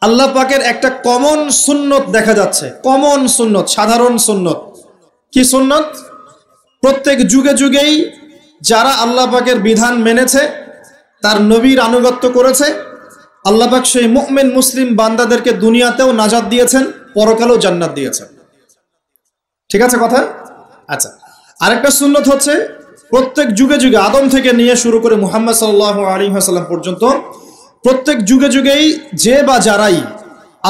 আল্লাহ পাকের একটা কমন সুন্নত দেখা যাচ্ছে, কমন সুন্নত, সাধারণ সুন্নত। কি সুন্নত? প্রত্যেক যুগে যুগেই যারা আল্লাহ পাকের বিধান মেনেছে, তার নবীর আনুগত্য করেছে, আল্লাহ পাক সেই মুমিন মুসলিম বান্দাদেরকে দুনিয়াতেও নাজাত দিয়েছেন, পরকালেও জান্নাত দিয়েছেন। ঠিক আছে কথা? আচ্ছা, আরেকটা সুন্নত হচ্ছে প্রত্যেক যুগে যুগে আদম থেকে নিয়ে শুরু করে মুহাম্মদ সাল্লাল্লাহু আলাইহি ওয়াসাল্লাম পর্যন্ত প্রত্যেক যুগে যুগেই যে বা যারাই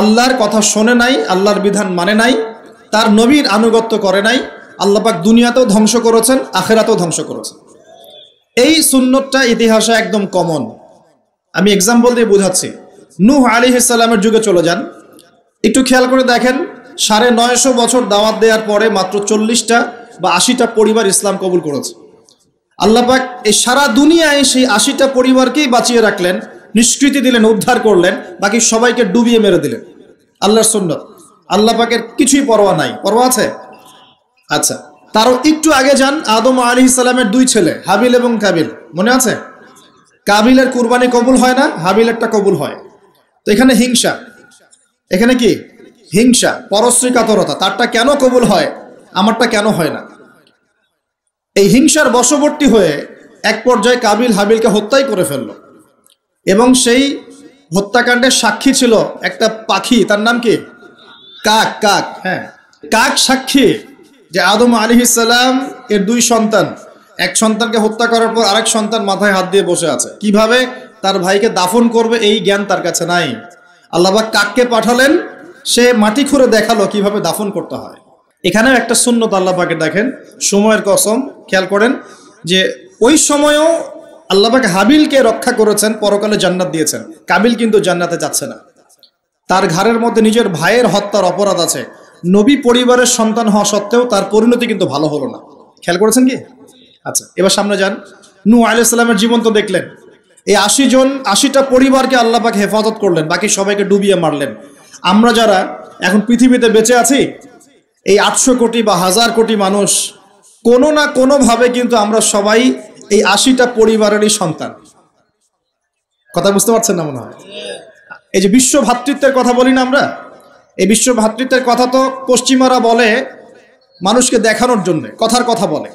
আল্লাহর কথা শোনে নাই, আল্লাহর বিধান মানে নাই, তার নবীর আনুগত্য করে নাই, আল্লাহ পাক দুনিয়াতেও ধ্বংস করেছেন, আখিরাতেও ধ্বংস করেছেন। এই সুন্নতটা ইতিহাসে একদম কমন। আমি এক্সাম্পল দিয়ে বোঝাচ্ছি। নূহ আলাইহিস সালামের যুগে চলে যান, একটু খেয়াল করে দেখেন, 950 বছর দাওয়াত দেওয়ার পরে মাত্র 40টা বা 80টা পরিবার ইসলাম কবুল করেছে। আল্লাহ পাক এই সারা দুনিয়ায় সেই 80টা পরিবারকেই বাঁচিয়ে রাখলেন, নিষ্কৃতি দিলেন, উদ্ধার করলেন, বাকি সবাইকে ডুবিয়ে মেরে দিলেন। আল্লাহর সুন্নত, আল্লাহ পাকের কিছুই পরোয়া নাই। পরোয়া আছে? আচ্ছা, তারও একটু আগে যান, আদম আলাইহিস সালামের 2 ছেলে হাবিল এবং কাবিল, মনে আছে? কাবিলের কুরবানি কবুল হয় না, হাবিলেরটা কবুল হয়। তো এখানে হিংসা, এখানে কি হিংসা, পরশ্রী কাতরতা। তারটা কেন কবুল হয়, আমারটা কেন হয় না? এই হিংসার বশবর্তী হয়ে এক পর্যায়ে কাবিল হাবিলকে হত্যাই করে ফেলল, এবং সেই হত্যাকাণ্ডের সাক্ষী ছিল একটা পাখি, তার নাম কি? কাক। কাক, হ্যাঁ, কাক সাক্ষী যে আদম আলাইহিস সালাম এর 2 সন্তান, এক সন্তানকে হত্যা করার পর আরেক সন্তান মাথায় হাত দিয়ে বসে আছে, কিভাবে তার ভাইকে দাফন করবে এই জ্ঞান তার কাছে নাই। আল্লাহ পাক কাককে পাঠালেন, সে মাটি খুঁড়ে দেখালো কিভাবে দাফন করতে হয়। এখানেও একটা সুন্নত আল্লাহ পাকে দেখেন, সময়ের কসম, খেয়াল করেন যে ওই সময়ও আল্লাহ পাক হাবিলকে রক্ষা করেছেন, পরকালে জান্নাত দিয়েছেন। কাবিল কিন্তু জান্নাতে যাচ্ছে না, তার ঘাড়ের মধ্যে নিজের ভাইয়ের হত্যার অপরাধ আছে। নবী পরিবারের সন্তান হওয়া সত্ত্বেও তার পরিণতি কিন্তু ভালো হলো না। খেয়াল করেছেন কি? আচ্ছা, এবার সামনে যান। নূহ আলাইহিস সালামের জীবন তো দেখলেন। এই 80টা পরিবারকে আল্লাহ পাক হেফাজত করলেন, বাকি সবাইকে ডুবিয়ে মারলেন। আমরা যারা এখন পৃথিবীতে বেঁচে আছি, এই 800 কোটি বা 1000 কোটি মানুষ, কোনো না কোনোভাবে কিন্তু আমরা সবাই এই 80টা পরিবারেরই সন্তান। কথা বুঝতে পারছেন না মনে হয়? এই যে বিশ্ব ভ্রাতৃত্বের কথা বলি না আমরা, এই বিশ্ব ভ্রাতৃত্বের কথা তো পশ্চিমারা বলে মানুষকে দেখানোর জন্য, কথার কথা বলে।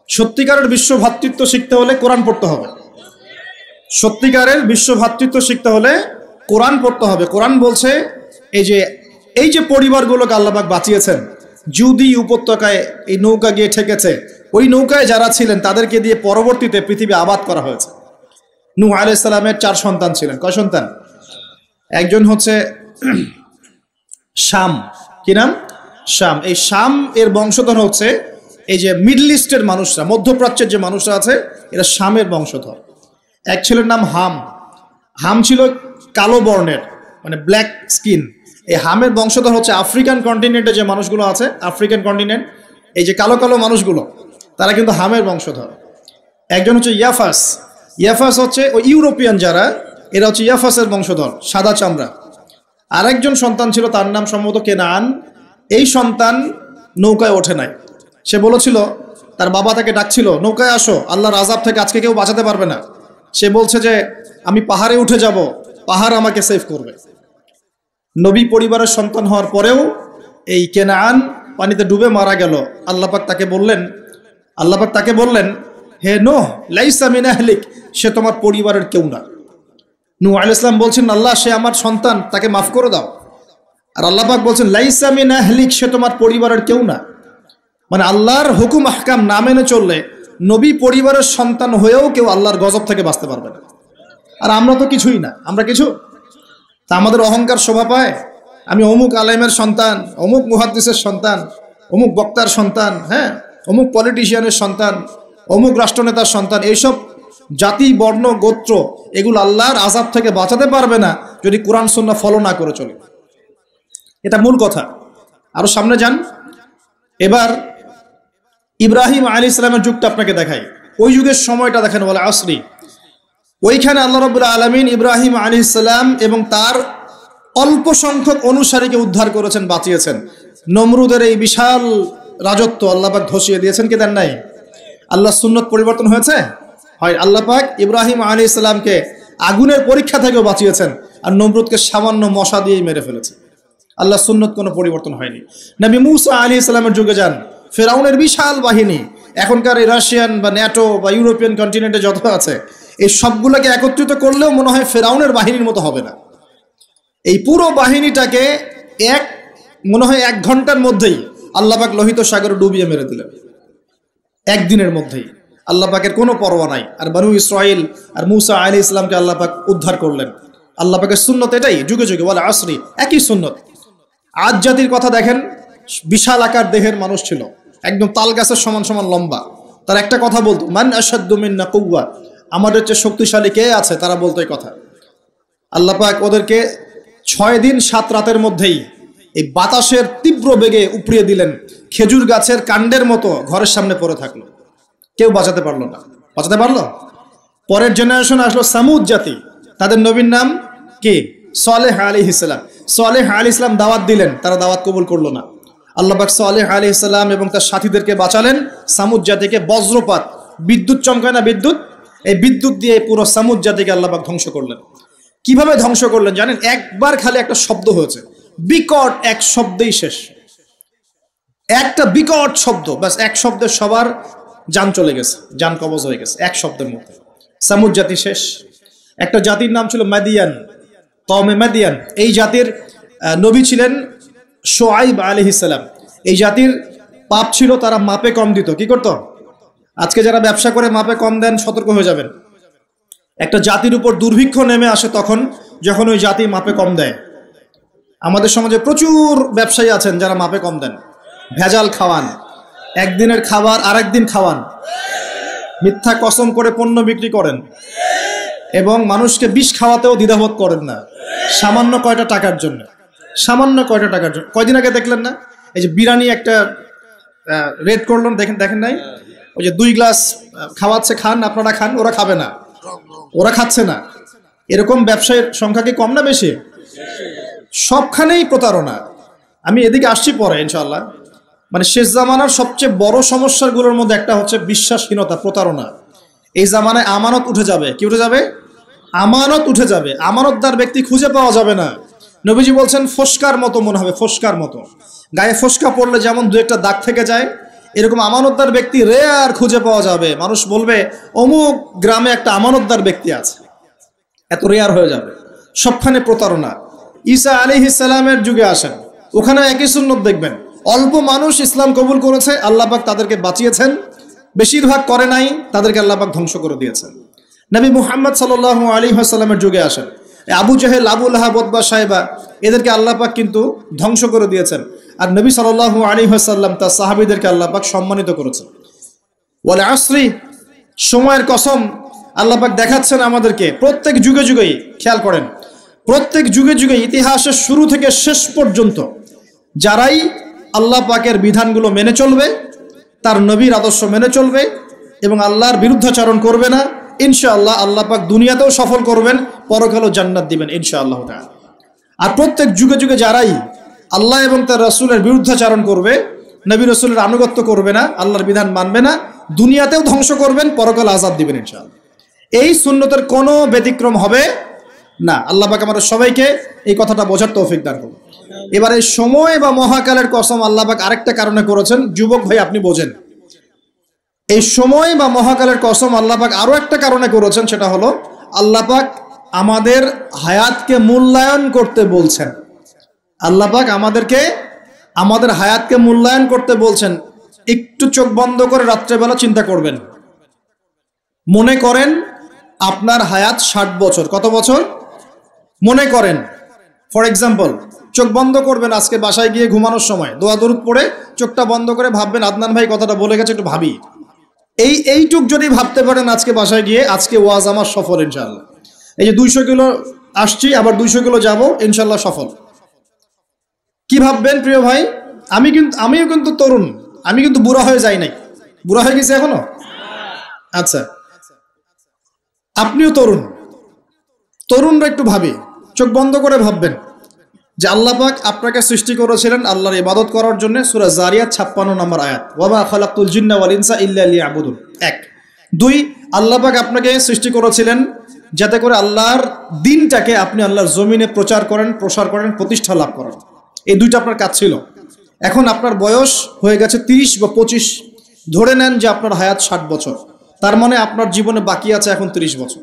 সত্যিকারের বিশ্ব ভ্রাতৃত্ব শিখতে হলে কোরআন পড়তে হবে। সত্যিকারের বিশ্ব ভ্রাতৃত্ব শিখতে হলে কোরআন পড়তে হবে। কোরআন বলছে এই যে পরিবারগুলোকে আল্লাহ পাক বাঁচিয়েছেন, জুদি উপত্যকায় এই নৌকা গিয়ে ঠেকেছে, ওই নৌকায় যারা ছিলেন তাদেরকে দিয়ে পরবর্তীতে পৃথিবী আবাদ করা হয়েছে। নূহ আলাইহিস সালামের 4 সন্তান ছিলেন। কয় সন্তান? একজন হচ্ছে শাম। কি নাম? শাম। এই শাম এর বংশধর হচ্ছে এই যে মিডল ইস্টের মানুষরা, মধ্যপ্রাচ্যের যে মানুষরা আছে, এরা শামের বংশধর। এক ছেলের নাম হাম। হাম ছিল কালো বর্ণের, মানে ব্ল্যাক স্কিন। এই হামের বংশধর হচ্ছে আফ্রিকান কন্টিনেন্টে যে মানুষগুলো আছে, আফ্রিকান কন্টিনেন্ট, এই যে কালো কালো মানুষগুলো, তারা কিন্তু হামের বংশধর। একজন হচ্ছে ইয়াফাস। ইয়াফাস হচ্ছে ওই ইউরোপিয়ান যারা, এরা হচ্ছে ইয়াফাসের বংশধর, সাদা চামড়া। আরেকজন সন্তান ছিল, তার নাম সম্ভবত কেনান। এই সন্তান নৌকায় ওঠে নাই। সে বলেছিল, তার বাবা তাকে ডাকছিল, নৌকায় আসো, আল্লাহর আযাব থেকে আজকে কেউ বাঁচাতে পারবে না। সে বলছে যে আমি পাহাড়ে উঠে যাব, পাহাড় আমাকে সেভ করবে। নবী পরিবারের সন্তান হওয়ার পরেও এই কেনান পানিতে ডুবে মারা গেল। আল্লাহ পাক তাকে বললেন, হে নূহ, লাইসা মিন আহলিক, সে তোমার পরিবারের কেউ না। নূহ আলাইহিস সালাম বলছেন, আল্লাহ, সে আমার সন্তান, তাকে মাফ করে দাও। আর আল্লাহ পাক বলছেন, লাইসা মিন আহলিক, সে তোমার পরিবারের কেউ না। মানে আল্লাহর হুকুম আহকাম না মেনে চললে নবী পরিবারের সন্তান হয়েও কেউ আল্লাহর গজব থেকে বাঁচতে পারবে না। আর আমরা তো কিছুই না, আমরা কিছু। তা আমাদের অহংকার শোভা পায়, আমি অমুক আলেমের সন্তান, অমুক মুহাদ্দিসের সন্তান, অমুক বক্তার সন্তান, হ্যাঁ, অমুক পলিটিশিয়ানের সন্তান, অমুক রাষ্ট্রনেতার সন্তান। এইসব জাতি, বর্ণ, গোত্র, এগুলো আল্লাহর আযাব থেকে বাঁচাতে পারবে না যদি কোরআন সুন্নাহ ফলো না করে চলে। এটা মূল কথা। আরো সামনে যান। এবার ইব্রাহিম আলাইহিস সালামের যুগটা আপনাকে দেখাই, ওই যুগের সময়টা দেখেন, বলে আসরি। ওইখানে আল্লাহ রাব্বুল আলামিন ইব্রাহিম আলাইহিস সালাম এবং তার অল্প সংখ্যক অনুসারীকে উদ্ধার করেছেন, বাঁচিয়েছেন। নমরুদের এই বিশাল রাজত্ব আল্লাহ পাক ধসিয়ে দিয়েছেন, কি দেন নাই? আল্লাহ সুন্নত পরিবর্তন হয়েছে? হয়। আল্লাহ পাক ইব্রাহিম আলাইহিস সালামকে আগুনের পরীক্ষা থেকেও বাঁচিয়েছেন। আর নমরুদকে সামান্য মশা দিয়েই মেরে ফেলেছে। আল্লাহ সুন্নত কোনো পরিবর্তন হয়নি। নবী মুসা আলাইহিস সালামের যুগে যান, ফেরাউনের বিশাল বাহিনী, এখনকার এই রাশিয়ান বা ন্যাটো বা ইউরোপিয়ান কন্টিনেন্টে যত আছে এই সবগুলোকে একত্রিত করলেও মনে হয় ফেরাউনের বাহিনীর মতো হবে না। এই পুরো বাহিনীটাকে মনে হয় 1 ঘন্টার মধ্যেই আল্লাহ পাক লোহিত সাগরে ডুবিয়ে মেরে দিলেন, একদিনের মধ্যেই। আল্লাহ পাকের কোনো পরোয়া নাই। আর বনু ইসরাইল আর মুসা আলাইহিস সালামকে আল্লাহ পাক উদ্ধার করলেন। আল্লাহ পাকের সুন্নত এটাই, যুগে যুগে বলে আসরি, একই সুন্নত। আজ জাতির কথা দেখেন, বিশাল আকার দেহের মানুষ ছিল, একদম তাল গাছের সমান সমান লম্বা। তার একটা কথা বলতো, মান আশাদ্দু মিন্না কুওয়া, আমাদের চেয়ে শক্তিশালী কে আছে, তারা বলতো এই কথা। আল্লাহ পাক ওদেরকে 6 দিন 7 রাতের মধ্যেই এই বাতাসের তীব্র বেগে উপড়িয়ে দিলেন, খেজুর গাছের কাণ্ডের মতো ঘরের সামনে পড়ে থাকলো, কেউ বাঁচাতে পারলো না। বাঁচাতে পারলো? পরের জেনারেশন আসলো সামুদ জাতি, তাদের নবীর নাম কি? সালেহ আলাইহিস সালাম। সালেহ আলাইহিস সালাম দাওয়াত দিলেন, তারা দাওয়াত কবুল করলো না। আল্লাহ পাক সালেহ আলাইহিস সালাম এবং তার সাথীদেরকে বাঁচালেন সামুদ জাতিকে। বজ্রপাত, বিদ্যুৎ চমকায় না বিদ্যুৎ, এই বিদ্যুৎ দিয়ে পুরো সামুদ জাতিকে আল্লাহ পাক ধ্বংস করলেন। কিভাবে ধ্বংস করলেন জানেন? একবার খালি একটা শব্দ হয়েছে, বিকট এক শব্দেই শেষ। একটা বিকট শব্দ, বাস এক শব্দে সবার জান চলে গেছে, জান কবজ হয়ে গেছে এক শব্দের মধ্যে। সামুদ জাতি শেষ। একটা জাতির নাম ছিল মাদিয়ান, কওমে মাদিয়ান। এই জাতির নবী ছিলেন শুআইব আলাইহিস সালাম। এই জাতির পাপ ছিল, তারা মাপে কম দিত। কি করত? আজকে যারা ব্যবসা করে মাপে কম দেন, সতর্ক হয়ে যাবেন। একটা জাতির উপর দুর্ভিক্ষ নেমে আসে তখন যখন ওই জাতি মাপে কম দেয়। আমাদের সমাজে প্রচুর ব্যবসায়ী আছেন যারা মাপে কম দেন, ভেজাল খাওয়ান, একদিনের খাবার আরেকদিন খাওয়ান, মিথ্যা কসম করে পণ্য বিক্রি করেন এবং মানুষকে বিষ খাওয়াতেও দ্বিধাবোধ করেন না, সামান্য কয়টা টাকার জন্য। সামান্য কয়টা টাকার জন্য। কয়দিন আগে দেখলেন না, এই যে বিরিয়ানি একটা রেড করলেন, দেখেন নাই? ওই যে 2 গ্লাস খাওয়াচ্ছে, খান, আপনারা খান, ওরা খাবে না, ওরা খাচ্ছে না। এরকম ব্যবসায়ের সংখ্যা কি কম না বেশি? সবখানেই প্রতারণা। আমি এদিকে আসছি পরে ইনশাআল্লাহ। মানে শেষ জামানার সবচেয়ে বড় সমস্যাগুলোর মধ্যে একটা হচ্ছে বিশ্বাসহীনতা, প্রতারণা। এই জামানায় আমানত উঠে যাবে। কি উঠে যাবে? আমানত উঠে যাবে। আমানতদার ব্যক্তি খুঁজে পাওয়া যাবে না। নবীজি বলছেন ফোসকার মতো মনে হবে, ফোসকার মতো। গায়ে ফোসকা পড়লে যেমন 2-1টা দাগ থেকে যায়, এরকম আমানতদার ব্যক্তি রেয়ার খুঁজে পাওয়া যাবে। মানুষ বলবে অমুক গ্রামে একটা আমানতদার ব্যক্তি আছে, এত রেয়ার হয়ে যাবে। সবখানে প্রতারণা। ঈসা আলাইহিস সালামের যুগে আসেন, ওখানে একই সুন্নত দেখবেন। অল্প মানুষ ইসলাম কবুল করেছে, আল্লাহ পাক তাদেরকে বাঁচিয়েছেন। বেশিরভাগ করে নাই, তাদেরকে আল্লাহ পাক ধ্বংস করে দিয়েছেন। নবী মুহাম্মদ সাল্লাল্লাহু আলাইহি ওয়াসাল্লামের যুগে আসেন, আবু জাহেল, আবু লাহাব, উতবা, সাইবা, এদেরকে আল্লাহ পাক কিন্তু ধ্বংস করে দিয়েছেন। আর নবী সাল্লাল্লাহু আলাইহি ওয়াসাল্লাম তার সাহাবীদেরকে আল্লাহ পাক সম্মানিত করেছেন। ওয়াল আসরি, সময়ের কসম, আল্লাহ পাক দেখাচ্ছেন আমাদেরকে প্রত্যেক যুগে যুগেই। খেয়াল করেন, প্রত্যেক যুগে যুগে ইতিহাসের শুরু থেকে শেষ পর্যন্ত যারাই আল্লাহ পাকের বিধানগুলো মেনে চলবে, তার নবীর আদর্শ মেনে চলবে এবং আল্লাহর বিরুদ্ধাচরণ করবে না, ইনশাআল্লাহ আল্লাহ পাক দুনিয়াতেও সফল করবেন, পরকালেও জান্নাত দিবেন ইনশাআল্লাহ তাআলা। আর প্রত্যেক যুগে যুগে যারাই আল্লাহ এবং তার রাসূলের বিরুদ্ধাচরণ করবে, নবী রাসূলের আনুগত্য করবে না, আল্লাহর বিধান মানবে না, দুনিয়াতেও ধ্বংস করবেন, পরকালে আযাব দিবেন ইনশাআল্লাহ। এই সুন্নতের কোনো ব্যতিক্রম হবে না। আল্লাহ পাক আমাদের সবাইকে এই কথাটা বোঝার তৌফিক দান করুন। এবার এই সময় বা মহাকালের কসম আল্লাহ পাক আরেকটা কারণে করেছেন, যুবক ভাই আপনি বোঝেন। এই সময় বা মহাকালের কসম আল্লাহ পাক আরো একটা কারণে করেছেন, সেটা হলো আল্লাহ পাক আমাদের হায়াতকে মূল্যায়ন করতে বলছেন। আল্লাহ পাক আমাদেরকে আমাদের হায়াতকে মূল্যায়ন করতে বলছেন। একটু চোখ বন্ধ করে রাত্রেবেলা চিন্তা করবেন, মনে করেন আপনার হায়াত 60 বছর। কত বছর? মনে করেন, ফর এক্সাম্পল, চোখ বন্ধ করবেন, আজকে বাসায় গিয়ে ঘুমানোর সময় দোয়া দরুদ পড়ে চোখটা বন্ধ করে ভাববেন আদনান ভাই কথাটা বলে গেছে, একটু ভাবি। এইটুক যদি ভাবতে পারেন আজকে বাসায় গিয়ে, আজকে ওয়াজ আমার সফল ইনশাআল্লাহ। এই যে 200 কিলো আসছি, আবার 200 কিলো যাবো, ইনশাআল্লাহ সফল। কি ভাববেন প্রিয় ভাই? আমিও কিন্তু তরুণ, আমি কিন্তু বুড়া হয়ে যাই নাই। বুড়া হয়ে গেছি এখনো? আচ্ছা, আপনিও তরুণ। তরুণরা একটু ভাবি, চোখ বন্ধ করে ভাববেন যে আল্লাহ পাক আপনাকে সৃষ্টি করেছিলেন আল্লাহর ইবাদত করার জন্য। সূরা জারিয়াত 56 নম্বর আয়াত, ওয়া মা খালাকতুল জিন্না ওয়াল ইনসা ইল্লা লিয়াবুদুন। 1 2 আল্লাহ পাক আপনাকে সৃষ্টি করেছিলেন যাতে করে আল্লাহর দিনটাকে আপনি আল্লাহর জমিনে প্রচার করেন, প্রসার করেন, প্রতিষ্ঠা লাভ করেন। এই দুইটা আপনার কাজ ছিল। এখন আপনার বয়স হয়ে গেছে 30 বা 25, ধরে নেন যে আপনার হায়াত 60 বছর, তার মানে আপনার জীবনে বাকি আছে এখন 30 বছর।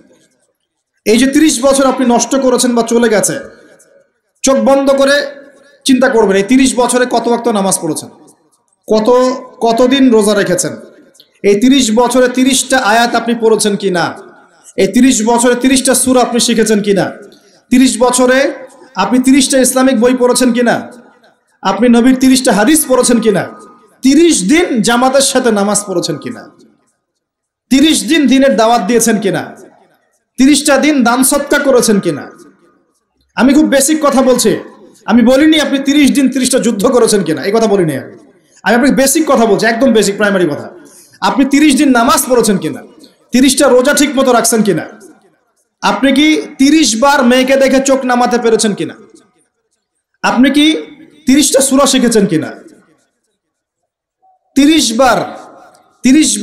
এই যে 30 বছর আপনি নষ্ট করেছেন বা চলে গেছে, চোখ বন্ধ করে চিন্তা করবেন এই 30 বছরে কত ওয়াক্ত নামাজ পড়েছেন, কতদিন রোজা রেখেছেন, এই 30 বছরে 30টা আয়াত আপনি পড়েছেন কিনা, এই 30 বছরে 30টা সূরা আপনি শিখেছেন কিনা, 30 বছরে আপনি 30টা ইসলামিক বই পড়েছেন কিনা, আপনি নবীর 30টা হাদিস পড়েছেন কিনা, 30 দিন জামাতের সাথে নামাজ পড়েছেন কিনা, 30 দিন দিনের দাওয়াত দিয়েছেন কিনা, 30টা দিন দান সদকা করেছেন কিনা। আমি খুব বেসিক কথা বলছি, আমি বলিনি আপনি 30 দিন 30টা যুদ্ধ করেছেন কিনা, এই কথা বলিনি। আমি আপনাকে বেসিক কথা বলছি, একদম বেসিক প্রাইমারি কথা। আপনি 30 দিন নামাজ পড়েছেন কিনা, 30টা রোজা ঠিক মতো রাখছেন কিনা, আপনি কি 30 বার মেয়েকে দেখে চোখ নামাতে পেরেছেন কিনা, আপনি কি 30টা সূরা শিখেছেন কিনা, 30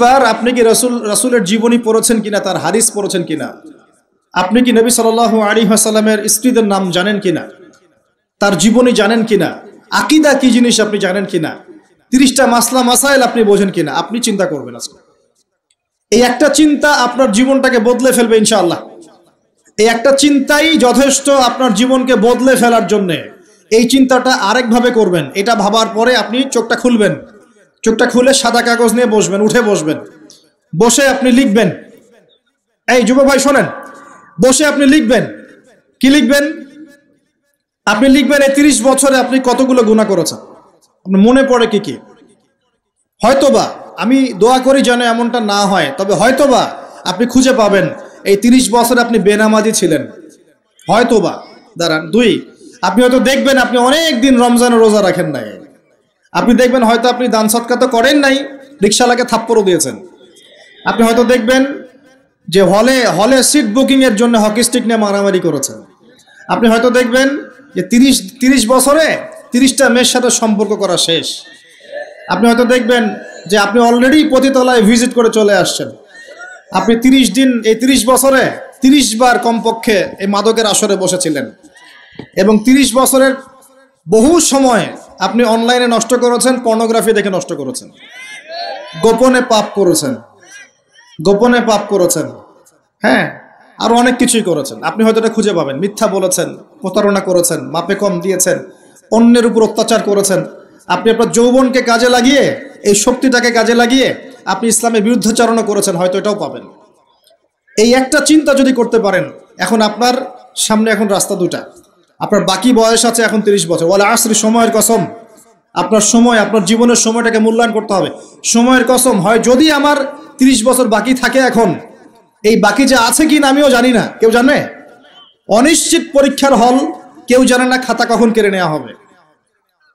বার আপনি কি রাসূলের জীবনী পড়েছেন কিনা, তার হাদিস পড়েছেন কিনা, আপনি কি নবী সাল্লাল্লাহু আলাইহি ওয়াসাল্লামের স্ত্রীদের নাম জানেন কিনা, তার জীবনী জানেন কিনা, আকীদা কি জিনিস আপনি জানেন কিনা, 30টা মাসলা মাসাইল আপনি বোঝেন কিনা। আপনি চিন্তা করবেন আজকে, এই একটা চিন্তা আপনার জীবনটাকে বদলে ফেলবে ইনশাআল্লাহ। এই একটা চিন্তাই যথেষ্ট আপনার জীবনকে বদলে ফেলার জন্য। এই চিন্তাটা আরেকভাবে করবেন, এটা ভাবার পরে আপনি চোখটা খুলবেন, চোখটা খুলে সাদা কাগজ নিয়ে বসবেন, উঠে বসবেন, বসে আপনি লিখবেন। এই যুব ভাই শোনেন, বসে আপনি লিখবেন। কি লিখবেন? আপনি লিখবেন এই 30 বছরে আপনি কতগুলো গুনাহ করেছেন, আপনার মনে পড়ে কি কি। হয়তোবা, আমি দোয়া করি যেন এমনটা না হয়, তবে হয়তোবা আপনি খুঁজে পাবেন এই 30 বছরে আপনি বেনামাজি ছিলেন, হয়তোবা। দাঁড়ান, 2, আপনি হয়তো দেখবেন আপনি অনেক দিন রমজানের রোজা রাখেন নাই। আপনি দেখবেন হয়তো আপনি দান সদকা তো করেন নাই, রিকশালাকে থাপ্পড়ও দিয়েছেন। আপনি হয়তো দেখবেন যে হলে সিট বুকিং এর জন্য হকি স্টিক নিয়ে মারামারি করেছেন। আপনি হয়তো দেখবেন যে 30 বছরে 30টা মেয়ের সাথে সম্পর্ক করা শেষ। আপনি হয়তো দেখবেন যে আপনি অলরেডি পতিতলায় ভিজিট করে চলে আসছেন। আপনি 30 দিন, এই 30 বছরে 30 বার কমপক্ষে এই মাদকের আসরে বসেছিলেন, এবং 30 বছরের বহু সময় আপনি অনলাইনে নষ্ট করেছেন, পর্নোগ্রাফি দেখে নষ্ট করেছেন, গোপনে পাপ করেছেন, হ্যাঁ, আরো অনেক কিছুই করেছেন। আপনি হয়তো এটা খুঁজে পাবেন। মিথ্যা বলেছেন, প্রতারণা করেছেন, মাপে কম দিয়েছেন, অন্যের উপর অত্যাচার করেছেন। আপনি আপনার যৌবনকে কাজে লাগিয়ে, এই শক্তিটাকে কাজে লাগিয়ে আপনি ইসলামের বিরুদ্ধাচরণ করেছেন, হয়তো এটাও পাবেন। এই একটা চিন্তা যদি করতে পারেন, এখন আপনার সামনে এখন রাস্তা দুটা। আপনার বাকি বয়স আছে এখন 30 বছর। ওয়াল আসরি, সময়ের কসম। আপনার সময়, আপনার জীবনের সময়টাকে মূল্যায়ন করতে হবে। সময়ের কসম, হয় যদি আমার 30 বছর বাকি থাকে, এখন এই বাকি যে আছে কি না আমিও জানি না, কেউ জানে? অনিশ্চিত পরীক্ষার হল, কেউ জানে না খাতা কখন কেড়ে নেওয়া হবে।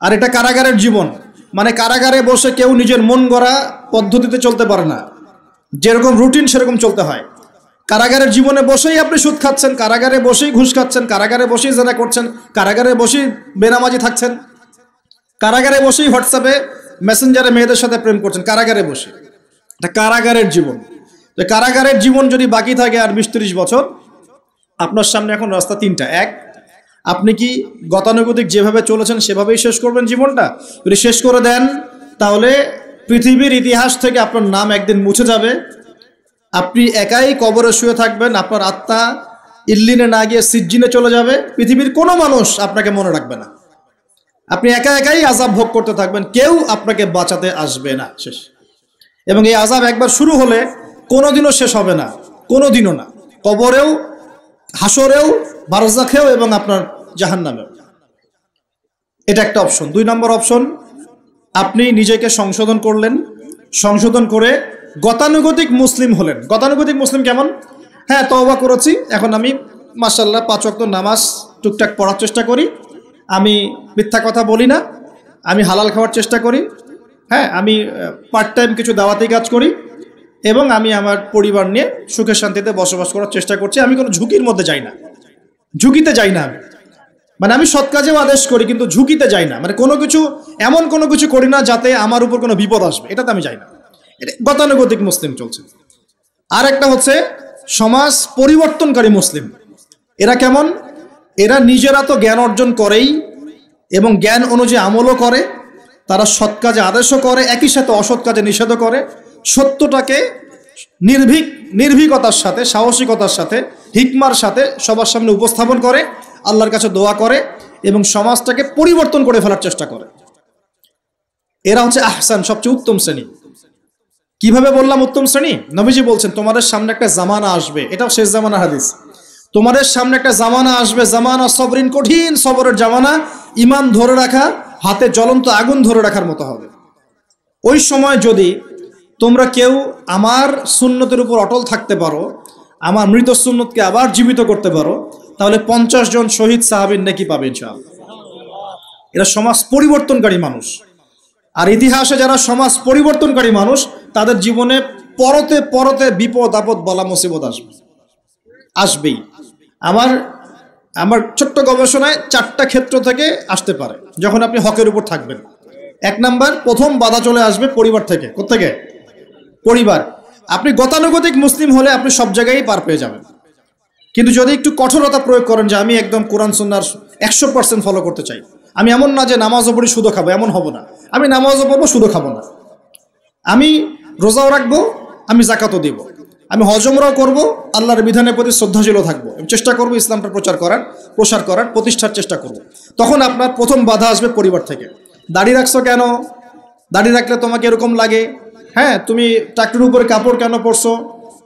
আর এটা কারাগারের জীবন, মানে কারাগারে বসে কেউ নিজের মন গড়া পদ্ধতিতে চলতে পারে না, যেরকম রুটিন সেরকম চলতে হয়। কারাগারের জীবনে বসেই আপনি সুদ খাচ্ছেন, কারাগারে বসেই ঘুষ খাচ্ছেন, কারাগারে বসেই জেনা করছেন, কারাগারে বসেই বেনামাজি থাকছেন, কারাগারে বসেই হোয়াটসঅ্যাপে মেসেঞ্জারে মেয়েদের সাথে প্রেম করছেন, কারাগারে বসে। এটা কারাগারের জীবন। তো কারাগারের জীবন যদি বাকি থাকে আর 20-30 বছর, আপনার সামনে এখন রাস্তা 3টা। 1, আপনি কি গতানুগতিক যেভাবে চলেছেন সেভাবেই শেষ করবেন জীবনটা? যদি শেষ করে দেন, তাহলে পৃথিবীর ইতিহাস থেকে আপনার নাম একদিন মুছে যাবে। আপনি একাই কবরে শুয়ে থাকবেন, আপনার আত্মা ইল্লিনে না গিয়ে সিজ্জিনে চলে যাবে। পৃথিবীর কোনো মানুষ আপনাকে মনে রাখবে না, আপনি একাই আযাব ভোগ করতে থাকবেন, কেউ আপনাকে বাঁচাতে আসবে না। শেষ। এবং এই আযাব একবার শুরু হলে কোনোদিনও শেষ হবে না, কোনোদিনও না। কবরেও, হাসরেও, বারজাখেও, এবং আপনার জাহান্নামেও। এটা একটা অপশন। 2 নম্বর অপশন, আপনি নিজেকে সংশোধন করলেন, সংশোধন করে গতানুগতিক মুসলিম হলেন। গতানুগতিক মুসলিম কেমন? হ্যাঁ, তওবা করেছি, এখন আমি মাশাআল্লাহ 5 ওয়াক্ত নামাজ টুকটাক পড়ার চেষ্টা করি, আমি মিথ্যা কথা বলি না, আমি হালাল খাওয়ার চেষ্টা করি, হ্যাঁ, আমি পার্ট টাইম কিছু দাওয়াতি কাজ করি, এবং আমি আমার পরিবার নিয়ে সুখে শান্তিতে বসবাস করার চেষ্টা করছি। আমি কোনো ঝুঁকির মধ্যে যাই না, ঝুঁকিতে যাই না। মানে আমি সৎ কাজেও আদেশ করি, কিন্তু ঝুঁকিতে যাই না। মানে এমন কোনো কিছু করি না যাতে আমার উপর কোনো বিপদ আসবে, এটাতে আমি যাই না। এটা গতানুগতিক মুসলিম চলছে। আর একটা হচ্ছে সমাজ পরিবর্তনকারী মুসলিম। এরা কেমন? এরা নিজেরা তো জ্ঞান অর্জন করেই এবং জ্ঞান অনুযায়ী আমলও করে, তারা সৎ কাজে আদেশও করে, একই সাথে অসৎ কাজে নিষেধও করে, সত্যটাকে নির্ভীকতার সাথে, সাহসিকতার সাথে, হিকমার সাথে সবার সামনে উপস্থাপন করে, আল্লাহর কাছে দোয়া করে এবং সমাজটাকে পরিবর্তন করে ফেলার চেষ্টা করে। এরা হচ্ছে আহসান, সবচেয়ে উত্তম শ্রেণী। কিভাবে বললাম উত্তম শ্রেণী? নবীজি বলছেন তোমাদের সামনে একটা জামানা আসবে, এটাও শেষ জামানা হাদিস। তোমাদের সামনে একটা জামানা আসবে, জামানা সবরিন, কঠিন সবরের জামানা। ঈমান ধরে রাখা হাতে জ্বলন্ত আগুন ধরে রাখার মতো হবে। ওই সময় যদি তোমরা কেউ আমার সুন্নতের উপর অটল থাকতে পারো, আমার মৃত সুন্নতকে আবার জীবিত করতে পারো, তাহলে 50 জন শহীদ সাহাবীর নেকি পাবে ইনশাআল্লাহ। এরা সমাজ পরিবর্তনকারী মানুষ। আর ইতিহাসে যারা সমাজ পরিবর্তনকারী মানুষ, তাদের জীবনে পরতে পরতে বিপদ আপদ বলা মুসিবত আসবেই। আমার ছোট্ট গবেষণায় 4টা ক্ষেত্র থেকে আসতে পারে যখন আপনি হকের উপর থাকবেন। 1 নাম্বার, প্রথম বাধা চলে আসবে পরিবার থেকে। কোত্থেকে? পরিবার। আপনি গতানুগতিক মুসলিম হলে আপনি সব জায়গায় পার পেয়ে যাবেন, কিন্তু যদি একটু কঠোরতা প্রয়োগ করেন যে আমি একদম কোরআন সুন্নাহর 100% ফলো করতে চাই, আমি এমন না যে নামাজও পড়ি সুদও খাবো, এমন হব না। আমি নামাজও পড়বো, সুদও খাবো না, আমি রোজাও রাখবো, আমি যাকাতও দিব, আমি হজ উমরাও করবো, আল্লাহর বিধানের প্রতি শ্রদ্ধাশীলও থাকবো, চেষ্টা করবো ইসলামটা প্রসার করার প্রতিষ্ঠার চেষ্টা করবো। তখন আপনার প্রথম বাধা আসবে পরিবার থেকে। দাড়ি রাখছো কেন? দাড়ি রাখলে তোমাকে এরকম লাগে। হ্যাঁ, তুমি টাকটির উপরে কাপড় কেন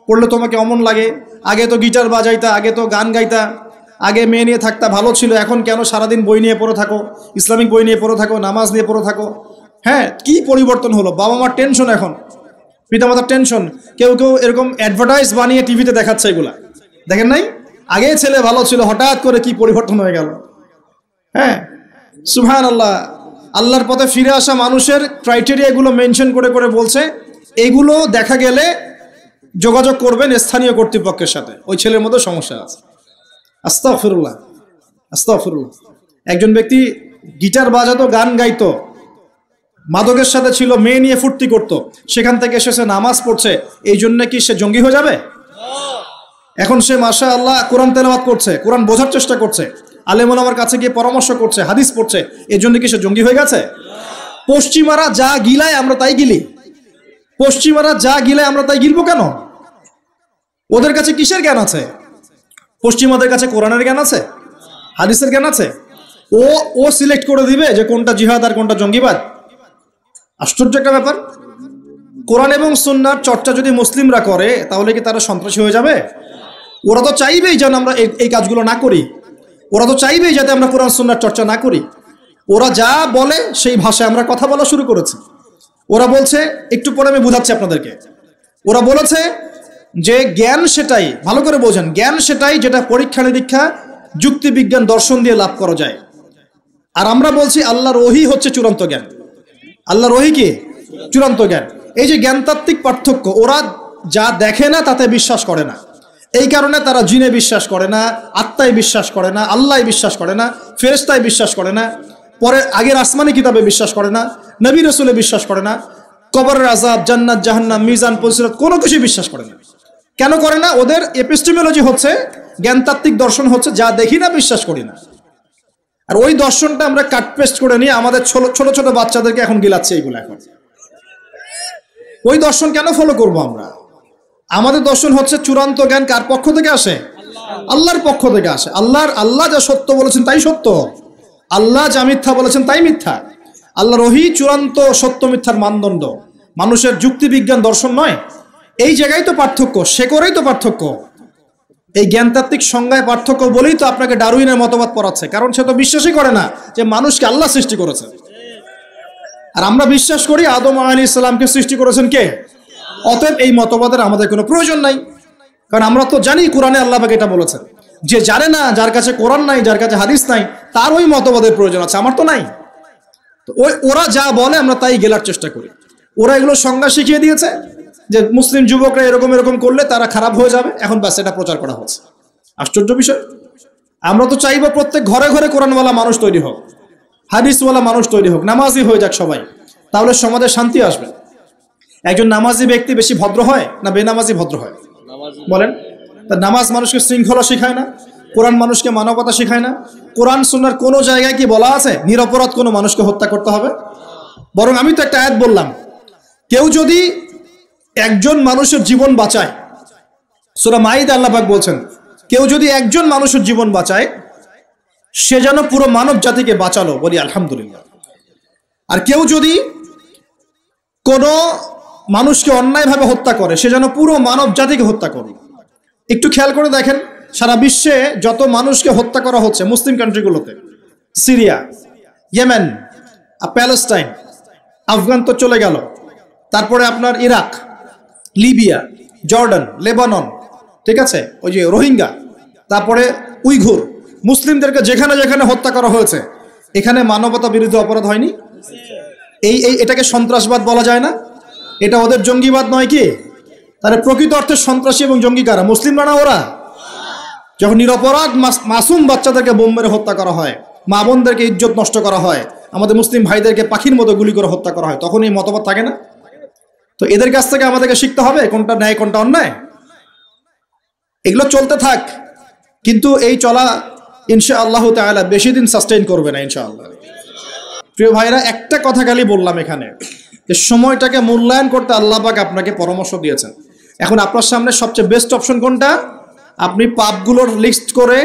পরলে তোমাকে অমন লাগে। আগে তো গিটার বাজাইতা, আগে তো গান গাইতা, আগে মেয়ে নিয়ে থাকতা, ভালো ছিল। এখন কেন সারাদিন বই নিয়ে পড়ে থাকো, ইসলামিক বই নিয়ে পড়ে থাকো, নামাজ নিয়ে পড়ে থাকো? হ্যাঁ, কি পরিবর্তন হলো! বাবা মার টেনশন, এখন পিতামাতার টেনশন। কেউ এরকম অ্যাডভার্টাইজ বানিয়ে টিভিতে দেখাচ্ছে, এগুলা দেখেন নাই? আগে ছেলে ভালো ছিল, হঠাৎ করে কি পরিবর্তন হয়ে গেল। হ্যাঁ, সুবহানাল্লাহ। আল্লাহর পথে ফিরে আসা মানুষের ক্রাইটেরিয়া এগুলো মেনশন করে করে বলছে, এগুলো দেখা গেলে যোগাযোগ করবেন স্থানীয় কর্তৃপক্ষের সাথে, ওই ছেলের মধ্যে সমস্যা আছে। আস্তাগফিরুল্লাহ, আস্তাগফিরুল্লাহ। একজন ব্যক্তি গিটার বাজাতো, গান গাইতো, মাদকের সাথে ছিল, মেয়ে নিয়ে ফুর্তি করতো, সেখান থেকে এসেছে নামাজ পড়ছে, এই জন্য কি সে জঙ্গি হয়ে যাবে? এখন সে মাশাআল্লাহ কোরআন তেলাওয়াত করছে, কোরআন বোঝার চেষ্টা করছে, আলেম ওলামার কাছে গিয়ে পরামর্শ করছে, হাদিস পড়ছে, এই জন্য কি সে জঙ্গি হয়ে গেছে? পশ্চিমারা যা গিলায় আমরা তাই গিলি। পশ্চিমারা যা গিলায় আমরা তাই গিলবো কেন? ওদের কাছে কিসের জ্ঞান আছে? পশ্চিমাদের কাছে কোরআনের জ্ঞান আছে, হাদিসের জ্ঞান আছে। ও সিলেক্ট করে দিবে যে কোনটা জিহাদ আর কোনটা জঙ্গিবাদ। আশ্চর্য একটা ব্যাপার। কোরআন এবং সুন্নাহর চর্চা যদি মুসলিমরা করে, তাহলে কি তারা সন্ত্রাসী হয়ে যাবে? ওরা তো চাইবেই যেন আমরা এই কাজগুলো না করি। ওরা তো চাইবেই যাতে আমরা কোরআন সুন্নাহর চর্চা না করি। ওরা যা বলে সেই ভাষায় আমরা কথা বলা শুরু করেছি। ওরা বলছে, একটু পরে আমি বুঝাচ্ছি আপনাদেরকে, ওরা বলেছে যে জ্ঞান সেটাই, ভালো করে বোঝেন, জ্ঞান সেটাই যেটা পরীক্ষা নিরীক্ষা, যুক্তি বিজ্ঞান, দর্শন দিয়ে লাভ করা যায়। আর আমরা বলছি আল্লাহর ওহী হচ্ছে চূড়ান্ত জ্ঞান। আল্লাহর ওহী কি? চূড়ান্ত জ্ঞান। এই যে জ্ঞানতাত্ত্বিক পার্থক্য, ওরা যা দেখে না তাতে বিশ্বাস করে না, এই কারণে তারা জিনে বিশ্বাস করে না, আত্মায় বিশ্বাস করে না, আল্লাহ বিশ্বাস করে না, ফেরেশতায় বিশ্বাস করে না, পরে আগের আসমানি কিতাবে বিশ্বাস করে না, নবী রাসূলে বিশ্বাস করে না, কবরের আযাব, জান্নাত জাহান্নাম, মিজান, ফজিলত কোনো কিছু বিশ্বাস করে না। কেন করে না? ওদের এপিস্টেমোলজি হচ্ছে, জ্ঞানতাত্ত্বিক দর্শন হচ্ছে যা দেখি না বিশ্বাস করি না। আর ওই দর্শনটা আমরা কাট পেস্ট করে নিয়ে আমাদের ছোট ছোট বাচ্চাদেরকে এখন গিলাচ্ছে এইগুলো। এখন ওই দর্শন কেন ফলো করব আমরা? আমাদের দর্শন হচ্ছে চূড়ান্ত জ্ঞান কার পক্ষ থেকে আসে? আল্লাহর পক্ষ থেকে আসে। আল্লাহ যা সত্য বলেছেন তাই সত্য, আল্লাহ যা মিথ্যা বলেছেন তাই মিথ্যা। আল্লাহর ওহী চূড়ান্ত সত্য মিথ্যার মানদণ্ড, মানুষের যুক্তি বিজ্ঞান দর্শন নয়। এই জায়গায় তো পার্থক্য, সে করেই তো পার্থক্য। এই জ্ঞানতাত্ত্বিক সংজ্ঞায় পার্থক্য বলেই তো আপনাকে ডারউইনের মতবাদ পড়াচ্ছে, কারণ সে তো বিশ্বাসই করে না যে মানুষকে আল্লাহ সৃষ্টি করেছে। আর আমরা বিশ্বাস করি আদম আলাইহিস সালামকে সৃষ্টি করেছেন কে? অতএব এই মতবাদের আমাদের কোনো প্রয়োজন নাই, কারণ আমরা তো জানি কোরআনে আল্লাহ পাক এটা বলেছেন। যে জানে না, যার কাছে কোরআন নাই, যার কাছে হাদিস নাই, তার ওই মতবাদের প্রয়োজন আছে, আমার তো নাই। তো ওরা যা বলে আমরা তাই গেলার চেষ্টা করি। ওরা এগুলো সংজ্ঞা শিখিয়ে দিয়েছে যে মুসলিম যুবকরা এরকম এরকম করলে তারা খারাপ হয়ে যাবে, এখন ব্যাস এটা প্রচার করা হচ্ছে। আশ্চর্য বিষয়। আমরা তো চাইবো প্রত্যেক ঘরে ঘরে কোরআনওয়ালা মানুষ তৈরি হোক, হাদিসওয়ালা মানুষ তৈরি হোক, নামাজি হয়ে যাক সবাই, তাহলে সমাজে শান্তি আসবে। একজন নামাজি ব্যক্তি বেশি ভদ্র হয় না বেনামাজি ভদ্র হয়? বলেন। তা নামাজ মানুষকে শৃঙ্খলা শেখায় না? কোরআন মানুষকে মানবতা শেখায় না? কোরআন সুন্নাহর কোনো জায়গায় কি বলা আছে নিরপরাধ কোনো মানুষকে হত্যা করতে হবে? বরং আমি তো একটা আয়াত বললাম, কেউ যদি একজন মানুষের জীবন বাঁচায়, সূরা মাইদা আল্লাহ পাক বলছেন, কেউ যদি একজন মানুষের জীবন বাঁচায় সে যেন পুরো মানব জাতিকে বাঁচালো, বলি আলহামদুলিল্লাহ। আর কেউ যদি কোনো মানুষকে অন্যায়ভাবে হত্যা করে সে যেন পুরো মানব জাতিকে হত্যা করে। একটু খেয়াল করে দেখেন, সারা বিশ্বে যত মানুষকে হত্যা করা হচ্ছে মুসলিম কান্ট্রিগুলোতে, সিরিয়া, ইয়েমেন, প্যালেস্টাইন, আফগান তো চলে গেল, তারপরে আপনার ইরাক, লিবিয়া, জর্ডান, লেবানন, ঠিক আছে, ওই যে রোহিঙ্গা, তারপরে উইঘুর, মুসলিমদেরকে যেখানে যেখানে হত্যা করা হয়েছে এখানে মানবতা বিরোধী অপরাধ হয়নি? এটাকে সন্ত্রাসবাদ বলা যায় না? এটা ওদের জঙ্গিবাদ নয় কি? তাহলে প্রকৃত অর্থে সন্ত্রাসী এবং জঙ্গি কারা? মুসলিমরা না ওরা? যখন নিরপরাধ মাসুম বাচ্চাদেরকে বোম মেরে হত্যা করা হয়, মা বোনদেরকে ইজ্জত নষ্ট করা হয়, আমাদের মুসলিম ভাইদেরকে পাখির মতো গুলি করে হত্যা করা হয়, তখন এই মতবাদ থাকে না? তো এদের কাছ থেকে আমাদেরকে শিখতে হবে কোনটা ন্যায় কোনটা অন্যায়। এগুলো চলতে থাক, কিন্তু এই চলা ইনশাআল্লাহ তাআলা বেশি দিন সাস্টেইন করবে না ইনশাআল্লাহ। প্রিয় ভাইরা, একটা কথা খালি বললাম এখানে, যে সময়টাকে মূল্যায়ন করতে আল্লাহ পাক আপনাকে পরামর্শ দিয়েছেন। এখন আপনার সামনে সবচেয়ে বেস্ট অপশন কোনটা? আপনি পাপগুলোর লিস্ট করে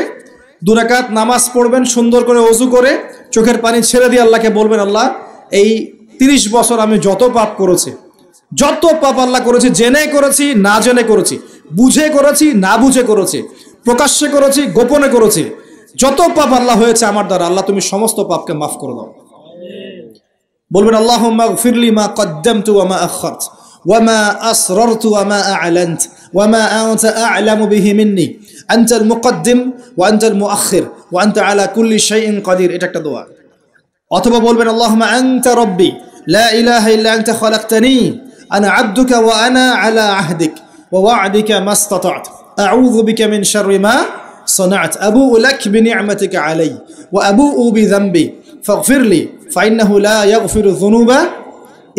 2 রাকাত নামাজ পড়বেন, সুন্দর করে ওযু করে চোখের পানি ছেড়ে দিয়ে আল্লাহকে বলবেন, আল্লাহ এই 30 বছর আমি যত পাপ করেছি, যত পাপ আল্লাহ করেছি, জেনে করেছি না জেনে করেছি, বুঝে করেছি না বুঝে করেছি, প্রকাশ্যে করেছি গোপনে করেছি, যত পাপ আল্লাহ হয়েছে আমার দ্বারা, আল্লাহ তুমি সমস্ত পাপকে মাফ করে দাও। বলবেন আল্লাহুম্মা গফিরলি মা কদ্দামতু ওয়া মা আখারতু ওয়া মা আসরারতু ওয়া মা আ'লানতু ওয়া মা আনতা আ'লামু বিহি মিন্নি আনতাল মুকদ্দিম ওয়া আনতাল মুআখির ওয়া আনতা আলা কুল্লি শাইইন কাদির। এটা একটা দোয়া। অথবা বলবেন আল্লাহুম্মা আনতা রাব্বি লা ইলাহা ইল্লা আনতা খালাকতানি আনা আবদুকা ওয়া আনা আলা আহদিক ওয়া ওয়া'দিকা মাস্তাতা'তু আউযু বিকা মিন শাররি মা সানা'তু আবু'ু লাক বিনি'মাতিকা আলাইয়া ওয়া আবু'ু বিযামবি ফাগফিরলি ফাইন্নাহু লা ইয়াগফিরু যুনুবা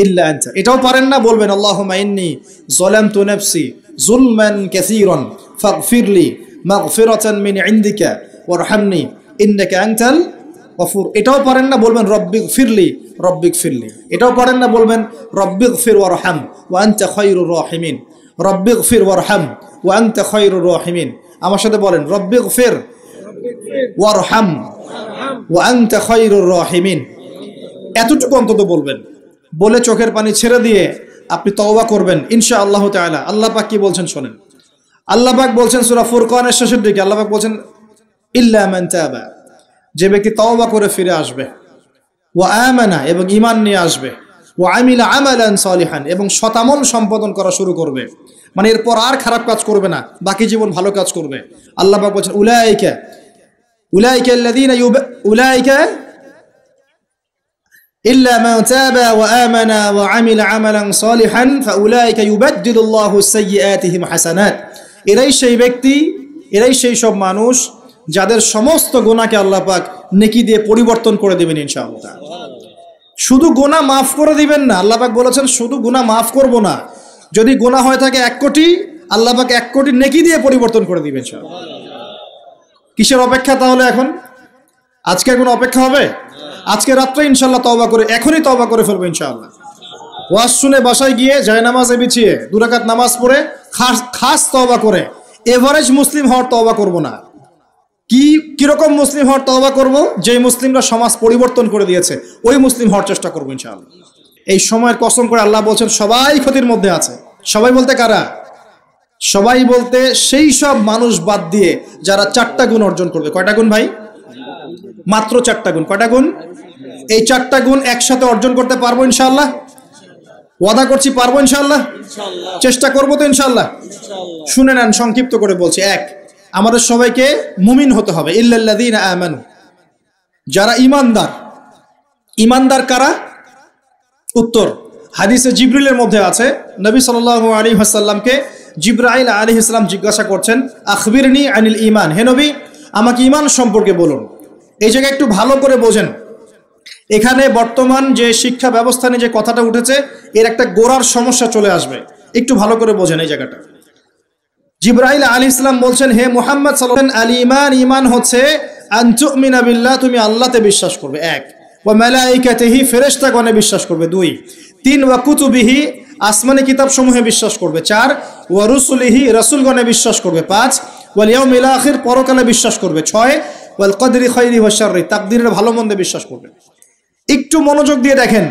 ইল্লা আনতা। এটাও পারেন না? বলবেন আল্লাহুম্মা ইন্নী যালামতু নাফসি যুলমান কাসীরান ফাগফিরলি মাগফিরাতান মিন ইনদিকা ওয়ারহামনি ইন্নাকা আনতাল গফুর। এটাও পারেন না? বলবেন রব্বিগফিরলি রব্বিগফিরলি। এটাও পারেন না? বলবেন রব্বিগফির ওয়ারহাম ওয়া আনতা খায়রুর রাহিমিন। রব্বিগফির ওয়ারহাম ওয়া আনতা খায়রুর রাহিমিন। আমার সাথে বলেন রব্বিগফির ওয়ারহাম ওয়া আনতা খায়রুর রাহিমিন। এতটুকু অন্তত বলবেন, বলে চোখের পানি ছেড়ে দিয়ে আপনি তওবা করবেন ইনশাআল্লাহ তাআলা। আল্লাহ পাক কি বলছেন শোনেন। আল্লাহ পাক বলছেন সূরা ফুরকানের শেষের দিকে, আল্লাহ পাক বলছেন ইল্লা মান তাবা, যে ব্যক্তি তওবা করে ফিরে আসবে, ওয়া আমানা, এবং ঈমান নিয়ে আসবে, ওয়া আমিলা আমালান সালিহান, এবং শতামল সম্পাদন করা শুরু করবে, মানে এরপর আর খারাপ কাজ করবে না, বাকি জীবন ভালো কাজ করবে। আল্লাহ পাক বলছেন উলাইকা আল্লাযীনা উলাইকা ইল্লা মান তাবা ওয়া আমানা ওয়া আমিলা আমালান সালিহান ফাউলাইকা ইউবাদদিলুল্লাহু সাইয়্যাতিহিম হাসানাত। এরাই সেই ব্যক্তি, এরাই সেই সব মানুষ যাদের সমস্ত গুনাহকে আল্লাহ পাক নেকি দিয়ে পরিবর্তন করে দিবেন ইনশাআল্লাহ। শুধু গুনাহ মাফ করে দিবেন না, আল্লাহ পাক বলেছেন শুধু গুনাহ মাফ করব না, যদি গুনাহ হয়ে থাকে 1 কোটি, আল্লাহ পাক 1 কোটি নেকি দিয়ে পরিবর্তন করে দিবেন ইনশাআল্লাহ। কিসের অপেক্ষা তাহলে? এখন আজকে কোনো অপেক্ষা হবে? আজকে রাত্রে ইনশাআল্লাহ তওবা করে, এখনই তওবা করে ফেলবো ইনশাআল্লাহ। ওয়াজ শুনে বাসায় গিয়ে জায়নামাজে বিছিয়ে 2 রাকাত নামাজ পড়ে খাস তওবা করে, এভারেজ মুসলিম হওয়ার তওবা করব না। কিরকম মুসলিম হওয়ার তওবা করব? যেই মুসলিমরা সমাজ পরিবর্তন করে দিয়েছে ওই মুসলিম হওয়ার চেষ্টা করবো ইনশাআল্লাহ। এই সময়ের কসম করে আল্লাহ বলছেন সবাই ক্ষতির মধ্যে আছে। সবাই বলতে কারা? সবাই বলতে সেই সব মানুষ বাদ দিয়ে যারা 4টা গুণ অর্জন করবে। কয়টা গুণ ভাই? মাত্র 4টা গুণ। কয়টা গুণ? এই 4টা গুণ একসাথে অর্জন করতে পারবো ইনশাআল্লাহ? ওয়াদা করছি পারবো ইনশাআল্লাহ, চেষ্টা করবো তো ইনশাআল্লাহ। শুনে নেন, সংক্ষিপ্ত করে বলছি। 1, আমাদের সবাইকে মুমিন হতে হবে। ইল্লাল্লাযীনা আমানু, যারা ঈমানদার। ঈমানদার কারা? উত্তর হাদিসে জিবরিলের মধ্যে আছে, নবী সাল্লাল্লাহু আলাইহি ওয়াসাল্লামকে জিবরাইল আলাইহিস সালাম জিজ্ঞাসা করছেন আখবিরনি আনিল ঈমান, হে নবী আমাকে ঈমান সম্পর্কে বলুন। এই জায়গায় একটু ভালো করে বোঝেন, এখানে বর্তমান যে শিক্ষা ব্যবস্থা নিয়ে যে কথাটা উঠেছে এর একটা গোড়ার সমস্যা চলে আসবে। একটু ভালো করে বোঝেন এই জায়গাটা। জিবরাইল আলাইহিস সালাম বলছেন, হে মুহাম্মদ সাল্লাল্লাহু আলাইহি ওয়াসাল্লাম, আল ঈমান, ঈমান হচ্ছে আন তুমিনা বিল্লাহ, তুমি আল্লাহতে বিশ্বাস করবে, এক, ওয়া মালাইকাতিহি, ফেরেশতাগণে বিশ্বাস করবে, দুই, তিন, ওয়া কুতুবিহি, আসমানি কিতাবসমূহে বিশ্বাস করবে, চার, ওয়া রুসুলিহি, রাসূলগণে বিশ্বাস করবে, পাঁচ, ওয়াল ইয়াউমিল আখির, পরকালে বিশ্বাস করবে, ছয়, ওয়াল কদরি খাইরি ওয়া শাররি, তাকদীরের ভালো মন্দে বিশ্বাস করবে। একটু মনোযোগ দিয়ে দেখেন,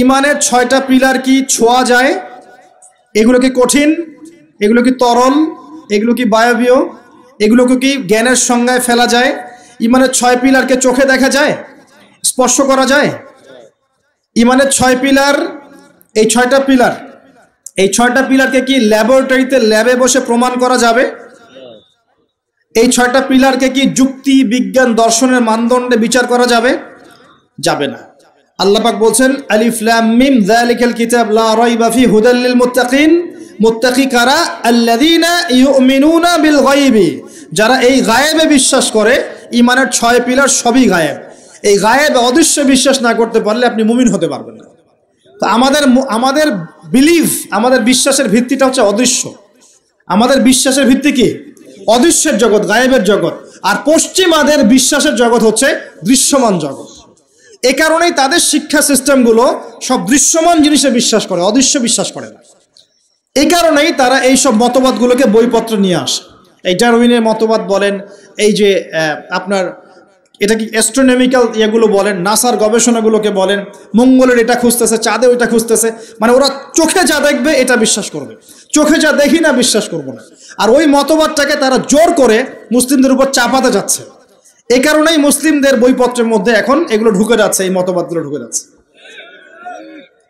ঈমানের 6টা পিলার কি ছোঁয়া যায়? এগুলো কি কঠিন? এগুলো কি তরল? এগুলো কি বায়বীয়? এগুলোকে কি জ্ঞানের সংজ্ঞায় ফেলা যায়? ঈমানের 6 পিলারকে চোখে দেখা যায়, স্পর্শ করা যায়? ঈমানের 6 পিলার, এই 6টা পিলার, এই 6টা পিলারকে কি ল্যাবরেটরিতে ল্যাবে বসে প্রমাণ করা যাবে? এই 6টা পিলারকে কি যুক্তি, বিজ্ঞান, দর্শনের মানদণ্ডে বিচার করা যাবে? যাবে না। আল্লাহ পাক বলছেন, আলিফ লাম মিম যালিকাল কিতাব লা রাইবা ফি হুদাল লিল মুত্তাকিন, মুত্তাকি কারা? আল্লাযীনা ইউমিনুনা বিল গায়বি, যারা এই গায়েবে বিশ্বাস করে। ঈমানের 6 পিলার সবই গায়েব। এই গায়েবে অদৃশ্য বিশ্বাস না করতে পারলে আপনি মুমিন হতে পারবেন না। তো আমাদের বিলিভ, আমাদের বিশ্বাসের ভিত্তিটা হচ্ছে অদৃশ্য। আমাদের বিশ্বাসের ভিত্তি কি? অদৃশ্যের জগৎ, গায়েবের জগৎ। আর পশ্চিমাদের বিশ্বাসের জগৎ হচ্ছে দৃশ্যমান জগৎ। এ কারণেই তাদের শিক্ষা সিস্টেমগুলো সব দৃশ্যমান জিনিসে বিশ্বাস করে, অদৃশ্য বিশ্বাস করে না। এই কারণেই তারা এই সব মতবাদগুলোকে বইপত্র নিয়ে আসে। এই ডারউইনের মতবাদ বলেন, এই যে আপনার এটা কি অ্যাস্ট্রোনমিক্যাল ইয়েগুলো বলেন, নাসার গবেষণাগুলোকে বলেন, মঙ্গলের এটা খুঁজতেছে, চাঁদে ওইটা খুঁজতেছে, মানে ওরা চোখে যা দেখবে এটা বিশ্বাস করবে, চোখে যা দেখি না বিশ্বাস করবো না। আর ওই মতবাদটাকে তারা জোর করে মুসলিমদের উপর চাপাতে যাচ্ছে। এই কারণেই মুসলিমদের বইপত্রের মধ্যে এখন এগুলো ঢুকে যাচ্ছে, এই মতবাদগুলো ঢুকে যাচ্ছে।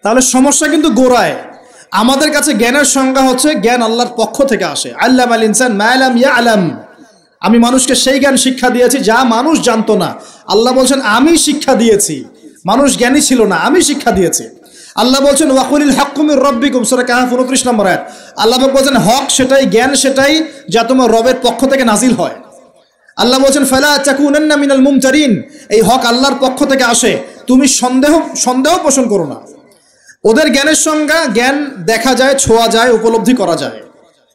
তাহলে সমস্যা কিন্তু গোড়ায়। আমাদের কাছে জ্ঞানের সংজ্ঞা হচ্ছে জ্ঞান আল্লাহর পক্ষ থেকে আসে। আল্লামাল ইনসান মা লাম ইয়ালাম, আমি মানুষকে সেই জ্ঞান শিক্ষা দিয়েছি যা মানুষ জানতো না। আল্লাহ বলছেন আমি শিক্ষা দিয়েছি, মানুষ জ্ঞানী ছিল না, আমি শিক্ষা দিয়েছি। আল্লাহ বলছেন ওয়াকুলিল হাক্কু মির রাব্বিকুম, সূরা কাহফ 29 নম্বর আয়াত। আল্লাহ বলছেন হক সেটাই, জ্ঞান সেটাই যা তোমার রবের পক্ষ থেকে নাজিল হয়। আল্লাহ বলছেন ফালা তাকুনান্না মিনাল মুমতারিন, এই হক আল্লাহর পক্ষ থেকে আসে, তুমি সন্দেহ পোষণ করো না। ওদের জ্ঞানের সংজ্ঞা, জ্ঞান দেখা যায়, ছোঁয়া যায়, উপলব্ধি করা যায়,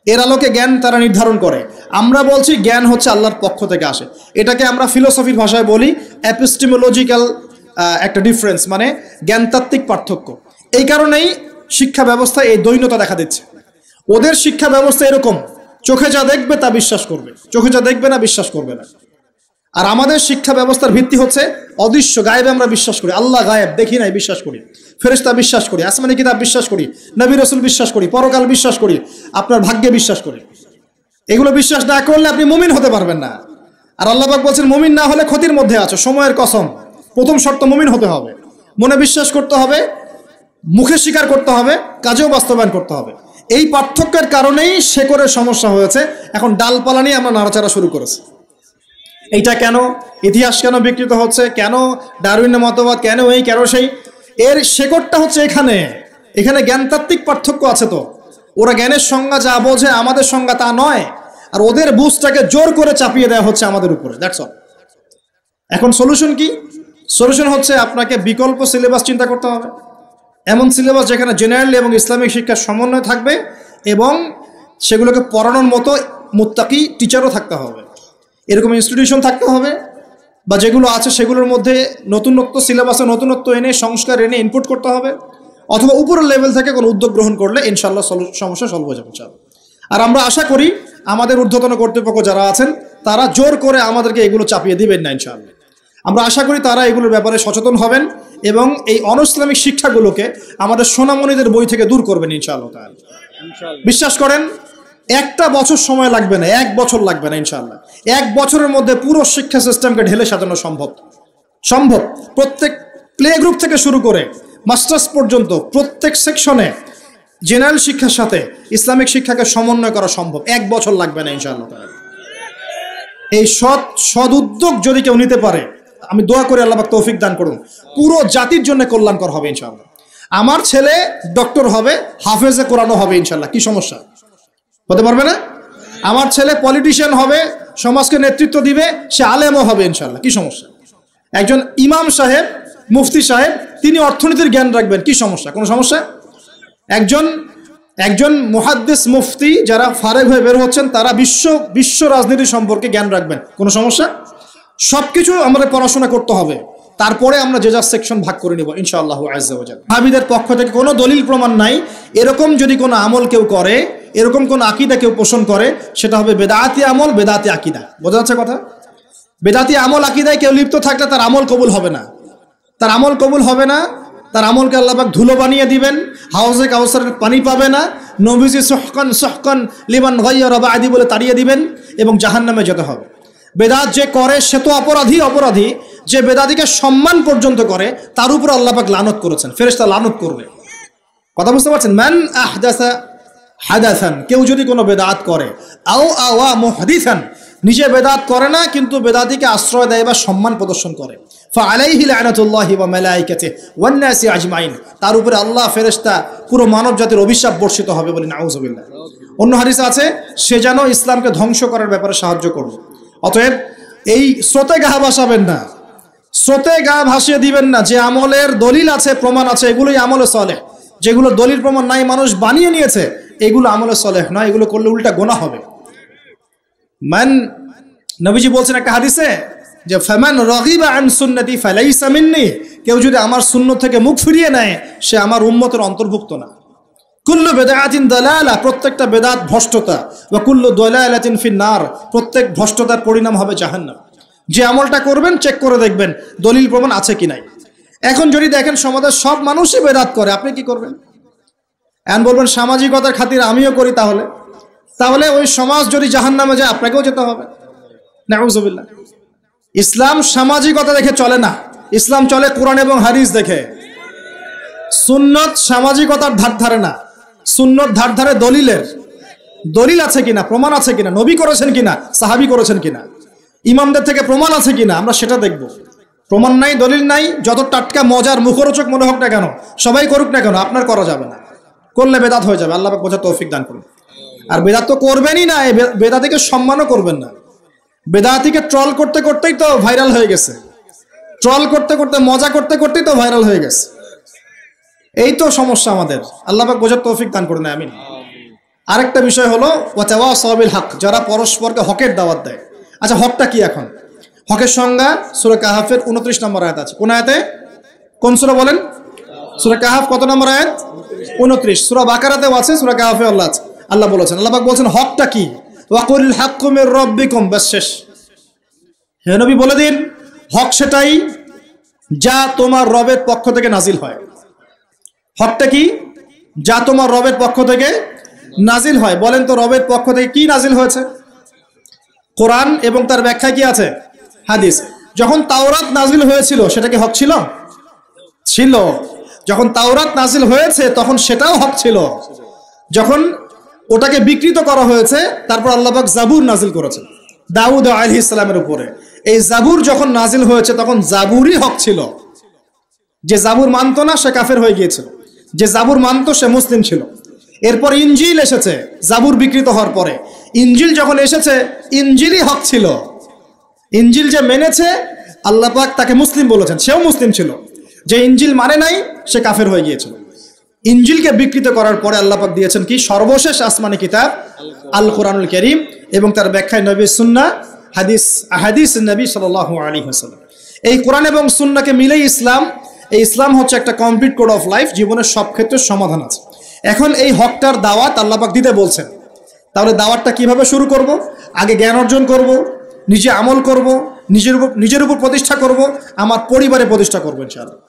এর আলোকে জ্ঞান তারা নির্ধারণ করে। আমরা বলছি জ্ঞান হচ্ছে আল্লাহর পক্ষ থেকে আসে। এটাকে আমরা ফিলোসফির ভাষায় বলি এপিস্টিমোলজিক্যাল একটা ডিফারেন্স, মানে জ্ঞানতাত্ত্বিক পার্থক্য। এই কারণেই শিক্ষা ব্যবস্থায় এই দ্বৈনতা দেখা দিচ্ছে। ওদের শিক্ষা ব্যবস্থা এরকম, চোখে যা দেখবে তা বিশ্বাস করবে, চোখে যা দেখবে না বিশ্বাস করবে না। আর আমাদের শিক্ষা ব্যবস্থার ভিত্তি হচ্ছে অদৃশ্য, গায়েবে আমরা বিশ্বাস করি। আল্লাহ গায়েব, দেখি নাই বিশ্বাস করি, ফেরেশতা বিশ্বাস করি, আসমানি কিতাব বিশ্বাস করি, নবী রাসূল বিশ্বাস করি, পরকাল বিশ্বাস করি, আপনার ভাগ্যে বিশ্বাস করি। এগুলো বিশ্বাস না করলে আপনি মুমিন হতে পারবেন না। আর আল্লাহ পাক বলছেন মুমিন না হলে ক্ষতির মধ্যে আছো, সময়ের কসম। প্রথম শর্ত মুমিন হতে হবে, মনে বিশ্বাস করতে হবে, মুখে স্বীকার করতে হবে, কাজেও বাস্তবায়ন করতে হবে। এই পার্থক্যের কারণেই শেকড়ের সমস্যা হয়েছে। এখন ডালপালা নিয়ে আমরা নাড়াচাড়া শুরু করেছি। এইটা কেন, ইতিহাস কেন বিকৃত হচ্ছে, কেন ডারউইনের মতবাদ, কেন এই কেন সেই, এর শেকড়টা হচ্ছে এখানে। এখানে জ্ঞানতাত্ত্বিক পার্থক্য আছে। তো ওরা জ্ঞানের সংজ্ঞা যা বোঝে, আমাদের সংজ্ঞা তা নয়। আর ওদের বুঝটাকে জোর করে চাপিয়ে দেওয়া হচ্ছে আমাদের উপরে, দ্যাটস অল। এখন সলিউশন কি? সলিউশন হচ্ছে আপনাকে বিকল্প সিলেবাস চিন্তা করতে হবে। এমন সিলেবাস যেখানে জেনারেল এবং ইসলামিক শিক্ষার সমন্বয় থাকবে এবং সেগুলোকে পড়ানোর মতো মুত্তাকি টিচারও থাকতে হবে। এরকম ইনস্টিটিউশন থাকতে হবে, বা যেগুলো আছে সেগুলোর মধ্যে নতুনত্ব, সিলেবাসে নতুনত্ব এনে, সংস্কার এনে ইনপুট করতে হবে। অথবা উপরের লেভেল থেকে কোনো উদ্যোগ গ্রহণ করলে ইনশাআল্লাহ সমস্যা সলভ হয়ে যাবে। আর আমরা আশা করি আমাদের ঊর্ধ্বতন কর্তৃপক্ষ যারা আছেন তারা জোর করে আমাদেরকে এগুলো চাপিয়ে দিবেন না ইনশাআল্লাহ। আমরা আশা করি তারা এগুলোর ব্যাপারে সচেতন হবেন এবং এই অনইসলামিক শিক্ষাগুলোকে আমাদের সোনামণিদের বই থেকে দূর করবেন ইনশাআল্লাহ। বিশ্বাস করেন, একটা বছর সময় লাগবে না, 1 বছর লাগবে না ইনশাআল্লাহ। 1 বছরের মধ্যে পুরো শিক্ষা সিস্টেমকে ঢেলে সাজানো সম্ভব। প্রত্যেক প্লে গ্রুপ থেকে শুরু করে মাস্টার্স পর্যন্ত প্রত্যেক সেকশনে জেনারেল শিক্ষার সাথে ইসলামিক শিক্ষাকে সমন্বয় করা সম্ভব। 1 বছর লাগবে না ইনশাআল্লাহ। এই সৎ উদ্যোগ যদি কেউ নিতে পারে, আমি দোয়া করি আল্লাহ পাক তৌফিক দান করুন, পুরো জাতির জন্য কল্যাণকর হবে ইনশাআল্লাহ। আমার ছেলে ডক্টর হবে, হাফেজে কোরআনও হবে ইনশাআল্লাহ, কি সমস্যা? হতে পারবে না? আমার ছেলে পলিটিশিয়ান হবে, সমাজকে নেতৃত্ব দিবে, সে আলেমও হবে ইনশাআল্লাহ, কি সমস্যা? একজন ইমাম সাহেব, মুফতি সাহেব, তিনি অর্থনীতির জ্ঞান রাখবেন, কি সমস্যা? কোনো সমস্যা? একজন মুহাদ্দিস মুফতি যারা ফারেগ হয়ে বের হচ্ছেন তারা বিশ্ব রাজনীতি সম্পর্কে জ্ঞান রাখবেন, কোনো সমস্যা? সবকিছু আমাদের পড়াশোনা করতে হবে, তারপরে আমরা যে যা সেকশন ভাগ করে নিব ইনশাআল্লাহ আজ্জা ওয়া জাল্লা। ওয়াহাবীদের পক্ষ থেকে কোনো দলিল প্রমাণ নাই, এরকম যদি কোনো আমল কেউ করে, এরকম কোনো আকীদা কেউ পোষণ করে, সেটা হবে বেদাতি আমল, বেদাতি আকীদা। বোঝা যাচ্ছে কথা? বেদাতি আমল আকীদায় কেউ লিপ্ত থাকলে তার আমল কবুল হবে না, তার আমল কবুল হবে না, তার আমলকে আল্লাহ পাক ধুলো বানিয়ে দিবেন, হাউজে কাউসারের পানি পাবে না, নবীজি সুহকান সুহকান লিমান গায়্যারা বা'দি বলে তাড়িয়ে দিবেন এবং জাহান্নামে যেতে হবে। বেদাত যে করে সে তো অপরাধী, যে বেদাতিকে সম্মান পর্যন্ত করে তার উপর আল্লাহ পাক লানত করেছেন, ফেরেশতা লানত করবে। কথা বুঝতে পারছেন? মান আহদাসা হাদাসান, কেউ যদি কোনো বেদাত করে, আও আওয়া মুহদিসান, নিজে বেদাত করে না কিন্তু বেদাতিকে আশ্রয় দেয় বা সম্মান প্রদর্শন করে, ফাআলাইহি লানাতুল্লাহি ওয়া মালাইকাতিহি ওয়ান নাসি আজমাইন, তার উপরে আল্লাহ, ফেরেশতা, পুরো মানব জাতির অভিশাপ বর্ষিত হবে বলে নাউযুবিল্লাহ। অন্য হাদিসে আছে সে যেন ইসলামকে ধ্বংস করার ব্যাপারে সাহায্য করবে। অতএব এই স্রোতে গা ভাসাবেন না, স্রোতে গা ভাসিয়ে দিবেন না। যে আমলের দলিল আছে, প্রমাণ আছে, এগুলোই আমলে সলেহ। যেগুলো দলিল প্রমাণ নাই, মানুষ বানিয়ে নিয়েছে, এগুলো আমলে সলেহ নয়, এগুলো করলে উল্টা গোনা হবে। নবীজি বলছেন একটা হাদিসে যে ফামান রাগিবা আন সুন্নতি ফালাইসা মিন্নি, কেউ যদি আমার সুন্নত থেকে মুখ ফিরিয়ে নেয় সে আমার উম্মতের অন্তর্ভুক্ত না। কুল্লু বিদআতিন দালালা, প্রত্যেকটা বেদাত ভ্রষ্টতা, ওয়া কুল্লু দালালাতিন ফিন্নার, প্রত্যেক ভ্রষ্টতার পরিণাম হবে জাহান্নাম। যে আমলটা করবেন চেক করে দেখবেন দলিল প্রমাণ আছে কি নাই। এখন যদি দেখেন সমাজের সব মানুষই বেদাত করে, আপনি কি করবেন? এখন বলবেন সামাজিকতার খাতিরে আমিও করি, তাহলে ওই সমাজ যদি জাহান্নামে যায় আপনাকেও যেতে হবে। নাউযুবিল্লাহ। ইসলাম সামাজিকতা দেখে চলে না, ইসলাম চলে কোরআন এবং হাদিস দেখে। সুন্নত সামাজিকতার ধার ধারে না, সুন্নত ধার ধারে দলিলের, দলিল আছে কিনা, প্রমাণ আছে কিনা, নবী করেছেন কিনা, সাহাবী করেছেন কিনা, ইমামদের থেকে প্রমাণ আছে কিনা, আমরা সেটা দেখব। প্রমাণ নাই, দলিল নাই, যত টাটকা মজার মুখরোচক মনে হোক না কেন, সবাই করুক না কেন, আপনার করা যাবে না, করলে বেদাত হয়ে যাবে। আল্লাহ পাক বোঝার তৌফিক দান করুন। আর বেদাত তো করবেনই না, বেদাতিকে সম্মানও করবেন না। বেদাতিকে ট্রল করতে করতেই তো ভাইরাল হয়ে গেছে, ট্রল করতে করতে, মজা করতে করতেই তো ভাইরাল হয়ে গেছে। এই তো সমস্যা আমাদের, আল্লাহ পাক বোঝার তৌফিক দান করুন, আমিন। আরেকটা বিষয় হলো ওয়াতাওয়াসাউ বিল হক, যারা পরস্পরকে হকের দাওয়াত দেয়। আচ্ছা, হকটা কি? এখন হকের সংজ্ঞা সূরা কাহাফের 29 নম্বর আয়াত আছে। কোন আয়াতে? কোন সূরা বলেন? সূরা কাহাফ কত নম্বর আয়াত? 29। সূরা বাকারাতেও আছে, সূরা কাহাফে আল্লাহ বলেছেন, আল্লাহ পাক বলেছেন হকটা কি? ওয়াকুল হাক্কু মির রাব্বিকুম, বাস শেষ। হে নবী বলে দিন, হক সেটাই যা তোমার রবের পক্ষ থেকে নাজিল হয়। হকটা কি? যা তোমার রবের পক্ষ থেকে নাজিল হয়। বলেন তো রবের পক্ষ থেকে কি নাজিল হয়েছে? কোরআন এবং তার ব্যাখ্যা কি আছে? হাদিস। যখন তাওরাত নাজিল হয়েছিল সেটা কি হক ছিল? ছিল। যখন তাওরাত নাজিল হয়েছে তখন সেটাও হক ছিল। যখন ওটাকে বিকৃত করা হয়েছে তারপর আল্লাহ পাক জাবুর নাজিল করেছেন দাউদ আলাইহিস সালামের উপরে। এই জাবুর যখন নাজিল হয়েছে তখন জাবুরই হক ছিল। যে জাবুর মানত না সে কাফের হয়ে গিয়েছিল, যে জাবুর মানত সে মুসলিম ছিল। এরপর ইনজিল এসেছে জাবুর বিকৃত হওয়ার পরে। ইনজিল যখন এসেছে ইনজিলই হক ছিল। ইনজিল যে মেনেছে আল্লাহ পাক তাকে মুসলিম বলেছেন, সেও মুসলিম ছিল। যে ইনজিল মানে নাই সে কাফের হয়ে গিয়েছিল। ইনজিলকে বিকৃত করার পরে আল্লাহ পাক দিয়েছেন কি? সর্বশেষ আসমানি কিতাব আল কোরআনুল কারীম এবং তার ব্যাখ্যায় নবী সুন্নাহ, হাদিস নবী সাল্লাল্লাহু আলাইহি ওয়াসাল্লাম। এই কোরআন এবং সুন্নাহকে মিলেই ইসলাম। এই ইসলাম হচ্ছে একটা কমপ্লিট কোড অফ লাইফ, জীবনের সব ক্ষেত্রে সমাধান আছে। এখন এই হকটার দাওয়াত আল্লাহ পাক দিতে বলছেন। তাহলে দাওয়াতটা কিভাবে শুরু করব? আগে জ্ঞান অর্জন করব, নিজে আমল করব, নিজের উপর প্রতিষ্ঠা করব, আমার পরিবারে প্রতিষ্ঠা করব ইনশাআল্লাহ।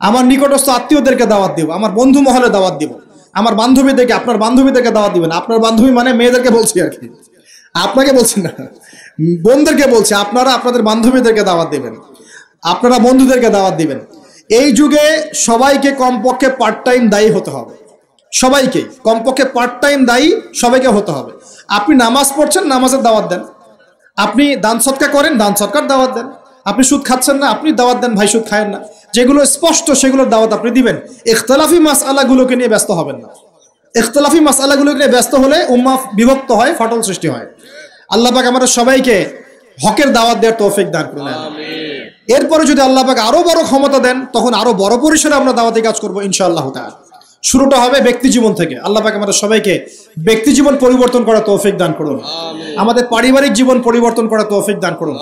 আমার নিকটস্থ আত্মীয়দেরকে দাওয়াত দিব, আমার বন্ধু মহলে দাওয়াত দিব, আমার বান্ধবীদেরকে, আপনার বান্ধবীদেরকে দাওয়াত দিবেন। আপনার বান্ধবী মানে মেয়েদেরকে বলছি আর কি, আপনাকে বলছি না, বোনদেরকে বলছি। আপনারা আপনাদের বান্ধবীদেরকে দাওয়াত দিবেন, আপনারা বন্ধুদেরকে দাওয়াত দিবেন। এই যুগে সবাইকে কমপক্ষে পার্ট টাইম দায়ী হতে হবে। সবাইকে কমপক্ষে পার্ট টাইম দায়ী সবাইকে হতে হবে। আপনি নামাজ পড়ছেন, নামাজের দাওয়াত দেন। আপনি দান সদকা করেন, দান সদকার দাওয়াত দেন। আপনি সুদ খাচ্ছেন না, আপনি দাওয়াত দেন ভাই সুদ খায়েন না। যেগুলো স্পষ্ট সেগুলোর দাওয়াত আপনি দিবেন। ইখতিলাফি মাসআলাগুলোকে নিয়ে ব্যস্ত হবেন না। ইখতিলাফি মাসআলাগুলোকে নিয়ে ব্যস্ত হলে উম্মাহ বিভক্ত হয়, ফাটল সৃষ্টি হয়। আল্লাহ পাক আমাদের সবাইকে হকের দাওয়াত দেওয়ার তৌফিক দান করুন, আমিন। এরপরে যদি আল্লাহ পাক আরো বড় ক্ষমতা দেন তখন আরো বড় পরিসরে আমরা দাওয়াতি কাজ করব ইনশাআল্লাহ তাআলা। শুরুটা হবে ব্যক্তি জীবন থেকে। আল্লাহ পাক আমাদের সবাইকে ব্যক্তি জীবন পরিবর্তন করার তৌফিক দান করুন, আমাদের পারিবারিক জীবন পরিবর্তন করার তৌফিক দান করুন,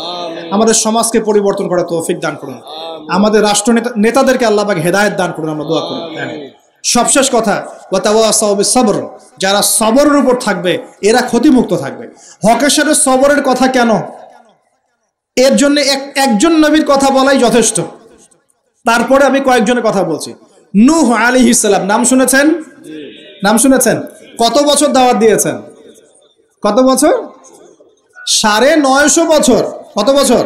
আমাদের সমাজকে পরিবর্তন করার তৌফিক দান করুন, আমাদের রাষ্ট্র নেতাদেরকে আল্লাহ পাক হেদায়েত দান করুন, আমরা দোয়া করি। সবশেষ কথা, ওয়াতাওয়াসাউ বিসসবর, যারা সবরের উপর থাকবে এরা ক্ষতিমুক্ত থাকবে। হকের সাথে সবরের কথা কেন? এর জন্য একজন নবীর কথা বলাই যথেষ্ট। তারপরে আমি কয়েকজনের কথা বলছি। নূহ আলাইহিস সালাম, নাম শুনেছেন? নাম শুনেছেন? কত বছর দাওয়াত দিয়েছেন? কত বছর? 950 বছর। কত বছর?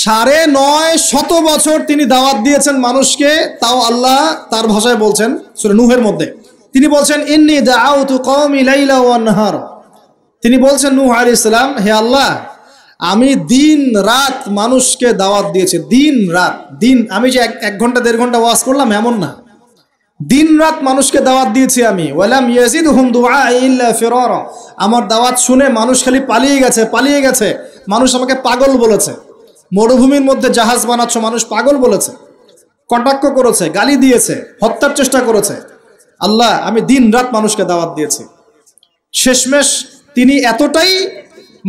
950 বছর তিনি দাওয়াত দিয়েছেন মানুষকে। তাও আল্লাহ তার ভাষায় বলছেন সূরা নূহের মধ্যে, তিনি বলছেন ইন্নী দাআউতু কওমি লাইলা ওয়া নাহার। তিনি বলছেন নূহ আলাইহিস সালাম, হে আল্লাহ, আমি দিন রাত মানুষকে দাওয়াত দিয়েছি। দিন রাত, দিন আমি যে 1 ঘন্টা 1.5 ঘন্টা ওয়াজ করলাম এমন না, দিন রাত মানুষকে দাওয়াত দিয়েছি আমি। ওয়ালাম ইয়াজিদহুম দুআই ইল্লা ফিরারা, আমার দাওয়াত শুনে মানুষ খালি পালিয়ে গেছে, পালিয়ে গেছে। মানুষ আমাকে পাগল বলেছে, মরুভূমির মধ্যে জাহাজ বানাচ্ছ, মানুষ পাগল বলেছে, কটাক্ষ করেছে, গালি দিয়েছে, হত্যার চেষ্টা করেছে। আল্লাহ, আমি দিন রাত মানুষকে দাওয়াত দিয়েছি। শেষমেশ তিনি এতটাই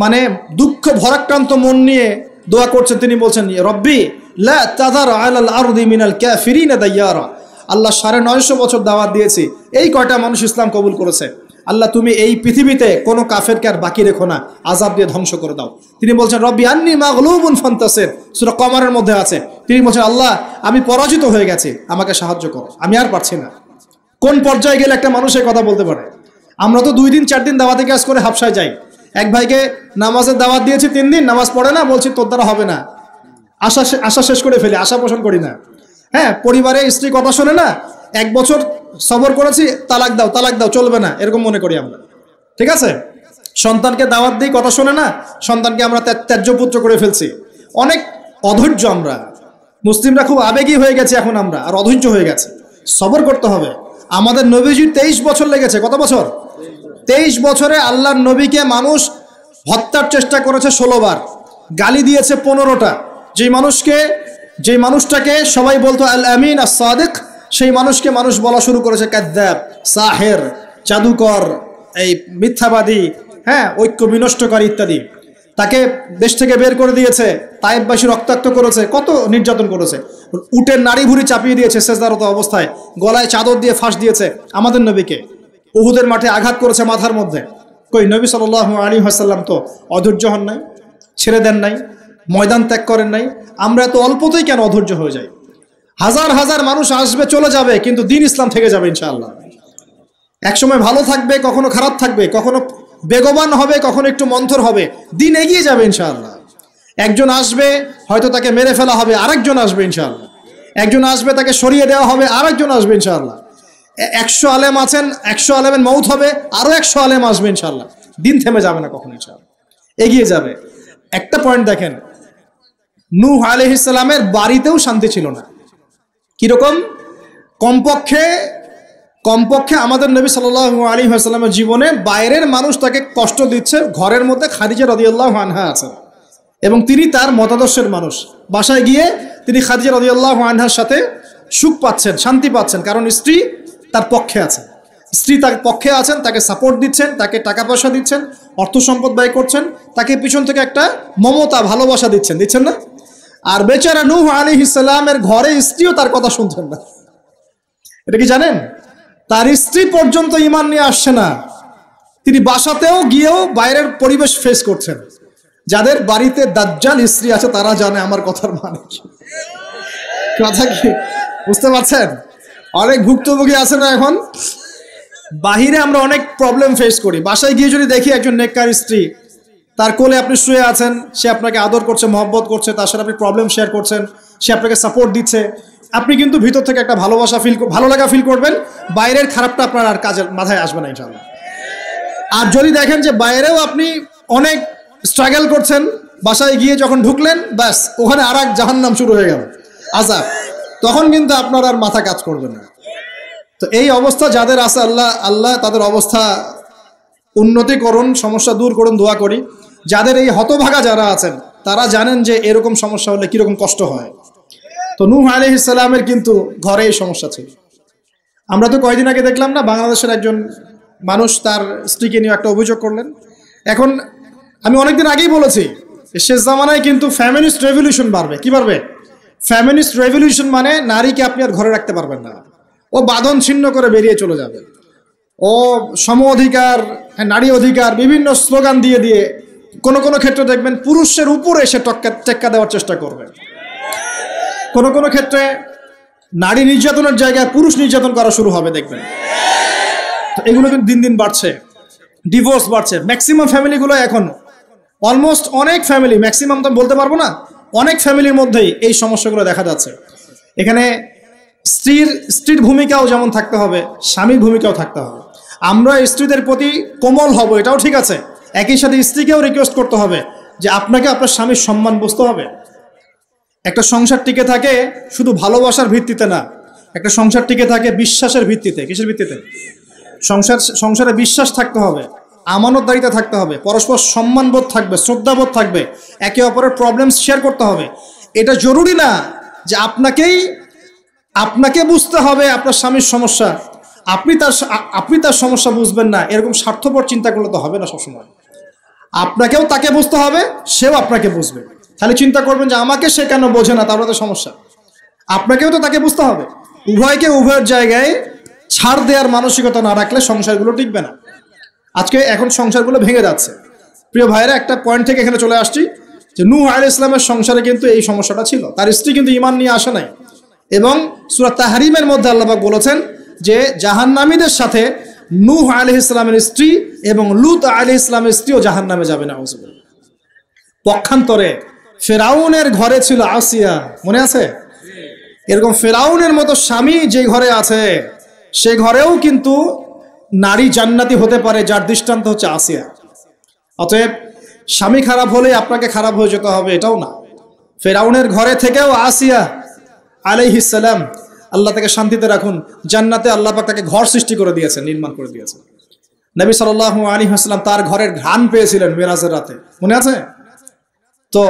মানে দুঃখ ভরাক্রান্ত মন নিয়ে দোয়া করছেন, তিনি বলছেন রব্বি লা তাযার আলাল আরদি মিনাল কাফিরিনা দাইয়ারা। আল্লাহ 950 বছর দাওয়াত দিয়েছি, এই কয়টা মানুষ ইসলাম কবুল করেছে। আল্লাহ, তুমি এই পৃথিবীতে কোনো কাফেরকে আর বাকি রেখো না, আযাব দিয়ে ধ্বংস করে দাও। তিনি বলছেন রব্বি আন্নী মাগলুবুন ফান্তাসির, সূরা কমারের মধ্যে আছে। তিনি বলছেন আল্লাহ, আমি পরাজিত হয়ে গেছি, আমাকে সাহায্য করো, আমি আর পারছি না। কোন পর্যায়ে গেলে একটা মানুষ এই কথা বলতে পারে? আমরা তো 2 দিন 4 দিন দাওয়াতে কাজ করে হাবশায় যাই। এক ভাইকে নামাজের দাওয়াত দিয়েছি 3 দিন, নামাজ পড়ে না, বলছি তোর দ্বারা হবে না, আশা শেষ করে ফেলি, আশা পোষণ করি না। হ্যাঁ, পরিবারে স্ত্রী কথা শোনে না, 1 বছর সবর করেছি, তালাক দাও তালাক দাও, চলবে না, এরকম মনে করি আমরা। ঠিক আছে, সন্তানকে দাওয়াত দিই, কথা শোনে না, সন্তানকে আমরা ত্যায্য পুত্র করে ফেলছি। অনেক অধৈর্য আমরা মুসলিমরা, খুব আবেগী হয়ে গেছে এখন আমরা, আর অধৈর্য হয়ে গেছে। সবর করতে হবে। আমাদের নবীজির 23 বছর লেগেছে। কত বছর? 23 বছরে আল্লাহর নবীকে মানুষ হত্যার চেষ্টা করেছে 16 বার, গালি দিয়েছে 15টা। যেই মানুষটাকে সবাই বলতো আল আমিন আস সাদিক, সেই মানুষকে মানুষ বলা শুরু করেছে কাযযাব, সাহের, জাদুকর, এই মিথ্যাবাদী, হ্যাঁ, ঐক্য বিনষ্টকারী ইত্যাদি। তাকে দেশ থেকে বের করে দিয়েছে, তায়েববাসী রক্তাক্ত করেছে, কত নির্যাতন করেছে, উটের নাড়ি ভুড়ি চাপিয়ে দিয়েছে সেজদারত অবস্থায়, গলায় চাদর দিয়ে ফাঁস দিয়েছে আমাদের নবীকে, উহুদের মাঠে আঘাত করেছে মাথার মধ্যে। কই নবী সাল্লাল্লাহু আলাইহি ওয়াসাল্লাম তো অধৈর্য হন নাই, ছেড়ে দেন নাই, ময়দান ত্যাগ করেন নাই। আমরা এত অল্পতেই কেন অধৈর্য হয়ে যাই? হাজার হাজার মানুষ আসবে চলে যাবে, কিন্তু দিন ইসলাম থেকে যাবে ইনশাআল্লাহ। একসময় ভালো থাকবে, কখনো খারাপ থাকবে, কখনো বেগবান হবে, কখনো একটু মন্থর হবে, দিন এগিয়ে যাবে ইনশাআল্লাহ। একজন আসবে, হয়তো তাকে মেরে ফেলা হবে, আরেকজন আসবে ইনশাআল্লাহ। একজন আসবে, তাকে সরিয়ে দেওয়া হবে, আরেকজন আসবে ইনশাআল্লাহ। 100 আলেম আছেন, 100 আলেমের মউত হবে, আরো 100 আলেম আসবে ইনশাআল্লাহ। দিন থেমে যাবে না কখনো, ইনশাআল্লাহ এগিয়ে যাবে। একটা পয়েন্ট দেখেন, নূহ আলাইহিস সালামের বাড়িতেও শান্তি ছিল না। কিরকম? কমপক্ষে আমাদের নবী সাল্লাল্লাহু আলাইহি ওয়াসাল্লামের জীবনে বাইরের মানুষ তাকে কষ্ট দিচ্ছে, ঘরের মধ্যে খাদিজা রাদিয়াল্লাহু আনহা আছেন এবং তিনি তার মতাদর্শের মানুষ। বাসায় গিয়ে তিনি খাদিজা রাদিয়াল্লাহু আনহার সাথে সুখ পাচ্ছেন, শান্তি পাচ্ছেন, কারণ স্ত্রী তার পক্ষে আছেন। স্ত্রী তার পক্ষে আছেন, তাকে সাপোর্ট দিচ্ছেন, তাকে টাকা পয়সা দিচ্ছেন, অর্থ সম্পদ ব্যয় করছেন, তাকে পিছন থেকে একটা মমতা ভালোবাসা দিচ্ছেন না? আর বেচারা নূহ আলাইহিস সালামের ঘরে স্ত্রীও তার কথা শুনছেন না। এটা কি জানেন? তার স্ত্রী পর্যন্ত ঈমান নিয়ে আসছে না। তিনি বাসাতেও গিয়েও বাইরের পরিবেশ ফেস করছেন। যাদের বাড়িতে দাজ্জাল স্ত্রী আছে তারা জানে আমার কথার মানে কি। কথা কি বুঝতে পারছেন? অনেক ভুক্তভোগী আছে না এখন? বাহিরে আমরা অনেক প্রবলেম ফেস করি, বাসায় গিয়ে যদি দেখি একজন নেককার স্ত্রী, তার কোলে আপনি শুয়ে আছেন, সে আপনাকে আদর করছে, মহব্বত করছে, তার সাথে আপনি প্রবলেম শেয়ার করছেন, সে আপনাকে সাপোর্ট দিচ্ছে, আপনি কিন্তু ভিতর থেকে একটা ভালো লাগা ফিল করবেন। বাইরের খারাপটা আপনার আর কাজের মাথায় আসবে না ইনশাআল্লাহ। আর যদি দেখেন যে বাইরেও আপনি অনেক স্ট্রাগল করছেন, বাসায় গিয়ে যখন ঢুকলেন, ব্যাস ওখানে আর এক জাহান্নাম শুরু হয়ে গেল, আযাব, তখন কিন্তু আপনার আর মাথা কাজ করবে না। তো এই অবস্থা যাদের আছে, আল্লাহ তাদের অবস্থা উন্নতি করুন, সমস্যা দূর করুন, দোয়া করি। যাদের এই হতভাগা যারা আছেন তারা জানেন যে এরকম সমস্যা হলে কিরকম কষ্ট হয়। তো নূহ আলাইহিস সালামের কিন্তু ঘরে এই সমস্যা ছিল। আমরা তো কয়েকদিন আগে দেখলাম না, বাংলাদেশের একজন মানুষ তার স্ত্রীকে নিয়ে একটা অভিযোগ করলেন। এখন আমি অনেকদিন আগেই বলেছি, শেষ জামানায় কিন্তু ফ্যামিনিস্ট রেভলিউশন বাড়বে। কি বাড়বে? ফ্যামিনিস্ট রেভলিউশন মানে নারীকে আপনি আর ঘরে রাখতে পারবেন না, ও বাঁধন ছিন্ন করে বেরিয়ে চলে যাবে, ও সম অধিকার, নারী অধিকার বিভিন্ন স্লোগান দিয়ে দিয়ে কোনো কোনো ক্ষেত্রে দেখবেন পুরুষের উপরে এসে টেক্কা দেওয়ার চেষ্টা করবে। কোনো কোনো ক্ষেত্রে নারী নির্যাতনের জায়গায় পুরুষ নির্যাতন করা শুরু হবে দেখবেন। তো এগুলো কিন্তু দিন দিন বাড়ছে, ডিভোর্স বাড়ছে। ম্যাক্সিমাম ফ্যামিলিগুলো এখন অলমোস্ট অনেক ফ্যামিলি, ম্যাক্সিমাম তো বলতে পারবো না, অনেক ফ্যামিলির মধ্যেই এই সমস্যাগুলো দেখা যাচ্ছে। এখানে স্ত্রীর ভূমিকাও যেমন থাকতে হবে, স্বামীর ভূমিকাও থাকতে হবে। আমরা স্ত্রীদের প্রতি কোমল হব, এটাও ঠিক আছে। একই সাথে স্ত্রীকেও রিকোয়েস্ট করতে হবে যে আপনাকে আপনার স্বামীর সম্মান বুঝতে হবে। একটা সংসার টিকে থাকে শুধু ভালোবাসার ভিত্তিতে না, একটা সংসার টিকে থাকে বিশ্বাসের ভিত্তিতে। কিসের ভিত্তিতে? সংসারে বিশ্বাস থাকতে হবে, আমানতদারিতা থাকতে হবে, পরস্পর সম্মানবোধ থাকবে, শ্রদ্ধাবোধ থাকবে, একে অপরের প্রবলেম শেয়ার করতে হবে। এটা জরুরি না যে আপনাকে বুঝতে হবে আপনার স্বামীর সমস্যা, আপনি তার সমস্যা বুঝবেন না, এরকম স্বার্থপর চিন্তা করলে তো হবে না। সবসময় আপনাকেও তাকে বুঝতে হবে, সেও আপনাকে বুঝবে। তাহলে চিন্তা করবেন যে আমাকে সে কেন বোঝে না, তাহলে তো সমস্যা। আপনাকেও তো তাকে বুঝতে হবে। উভয়কে উভয়ের জায়গায় ছাড় দেওয়ার মানসিকতা না রাখলে সংসারগুলো টিকবে না। এখন সংসারগুলো ভেঙে যাচ্ছে। প্রিয় ভাইরা, একটা পয়েন্ট থেকে এখানে চলে আসছি যে নূহ আলাইহিস সালামের সংসারে কিন্তু এই সমস্যাটা ছিল। তার স্ত্রী কিন্তু ঈমান নিয়ে আসে নাই, এবং সূরা তাহরিমের মধ্যে আল্লাহ পাক বলেছেন যে জাহান্নামীদের সাথে নূহ আলাইহিস সালামের স্ত্রী এবং লূত আলাইহিস সালামের স্ত্রীও জাহান্নামে যাবে না। পক্ষান্তরে ফেরাউনের ঘরে ছিল আসিয়া, মনে আছে? এরকম ফেরাউনের মতো স্বামী যে ঘরে আছে, সে ঘরেও কিন্তু নারী জান্নাতি হতে পারে, যার দৃষ্টান্ত হচ্ছে আসিয়া। অতএব স্বামী খারাপ হলে আপনাকে খারাপ হয়ে যেতে হবে এটাও না। ফেরাউনের ঘরে থেকেও আসিয়া আলাইহিস সালাম, আল্লাহ তাকে শান্তিতে রাখুন, জান্নাতে আল্লাহ পাক তাকে ঘর সৃষ্টি করে দিয়েছেন, নির্মাণ করে দিয়েছেন। নবী সাল্লাল্লাহু আলাইহি ওয়াসাল্লাম তার ঘরের ঘ্রাণ পেয়েছিলেন মেরাজের রাতে, মনে আছে? তো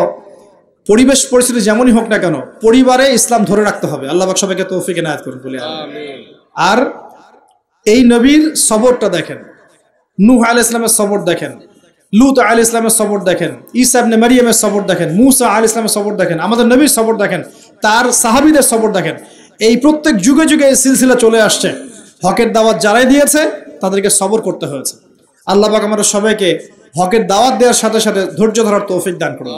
পরিবেশ পরিস্থিতি যেমনই হোক না কেন, পরিবারে ইসলাম ধরে রাখতে হবে। আল্লাহ পাক সবাইকে তৌফিক এনায়েত করুন বলি আমিন। আর এই নবীর সবরটা দেখেন, নূহ আলাইহিস সালামের সবর দেখেন, লূত আলাইহিস সালামের সবর দেখেন, ঈসা ইবনে মারইয়ামের সবর দেখেন, মূসা আলাইহিস সালামের সবর দেখেন, আমাদের নবীর সবর দেখেন, তার সাহাবীদের সবর দেখেন। এই প্রত্যেক যুগে যুগে এই সিলসিলা চলে আসছে। হকের দাওয়াত যারাই দিয়েছে তাদেরকে সবর করতে হয়েছে। আল্লাহ পাক আমাদের সবাইকে হকের দাওয়াত দেওয়ার সাথে সাথে ধৈর্য ধরার তৌফিক দান করুন।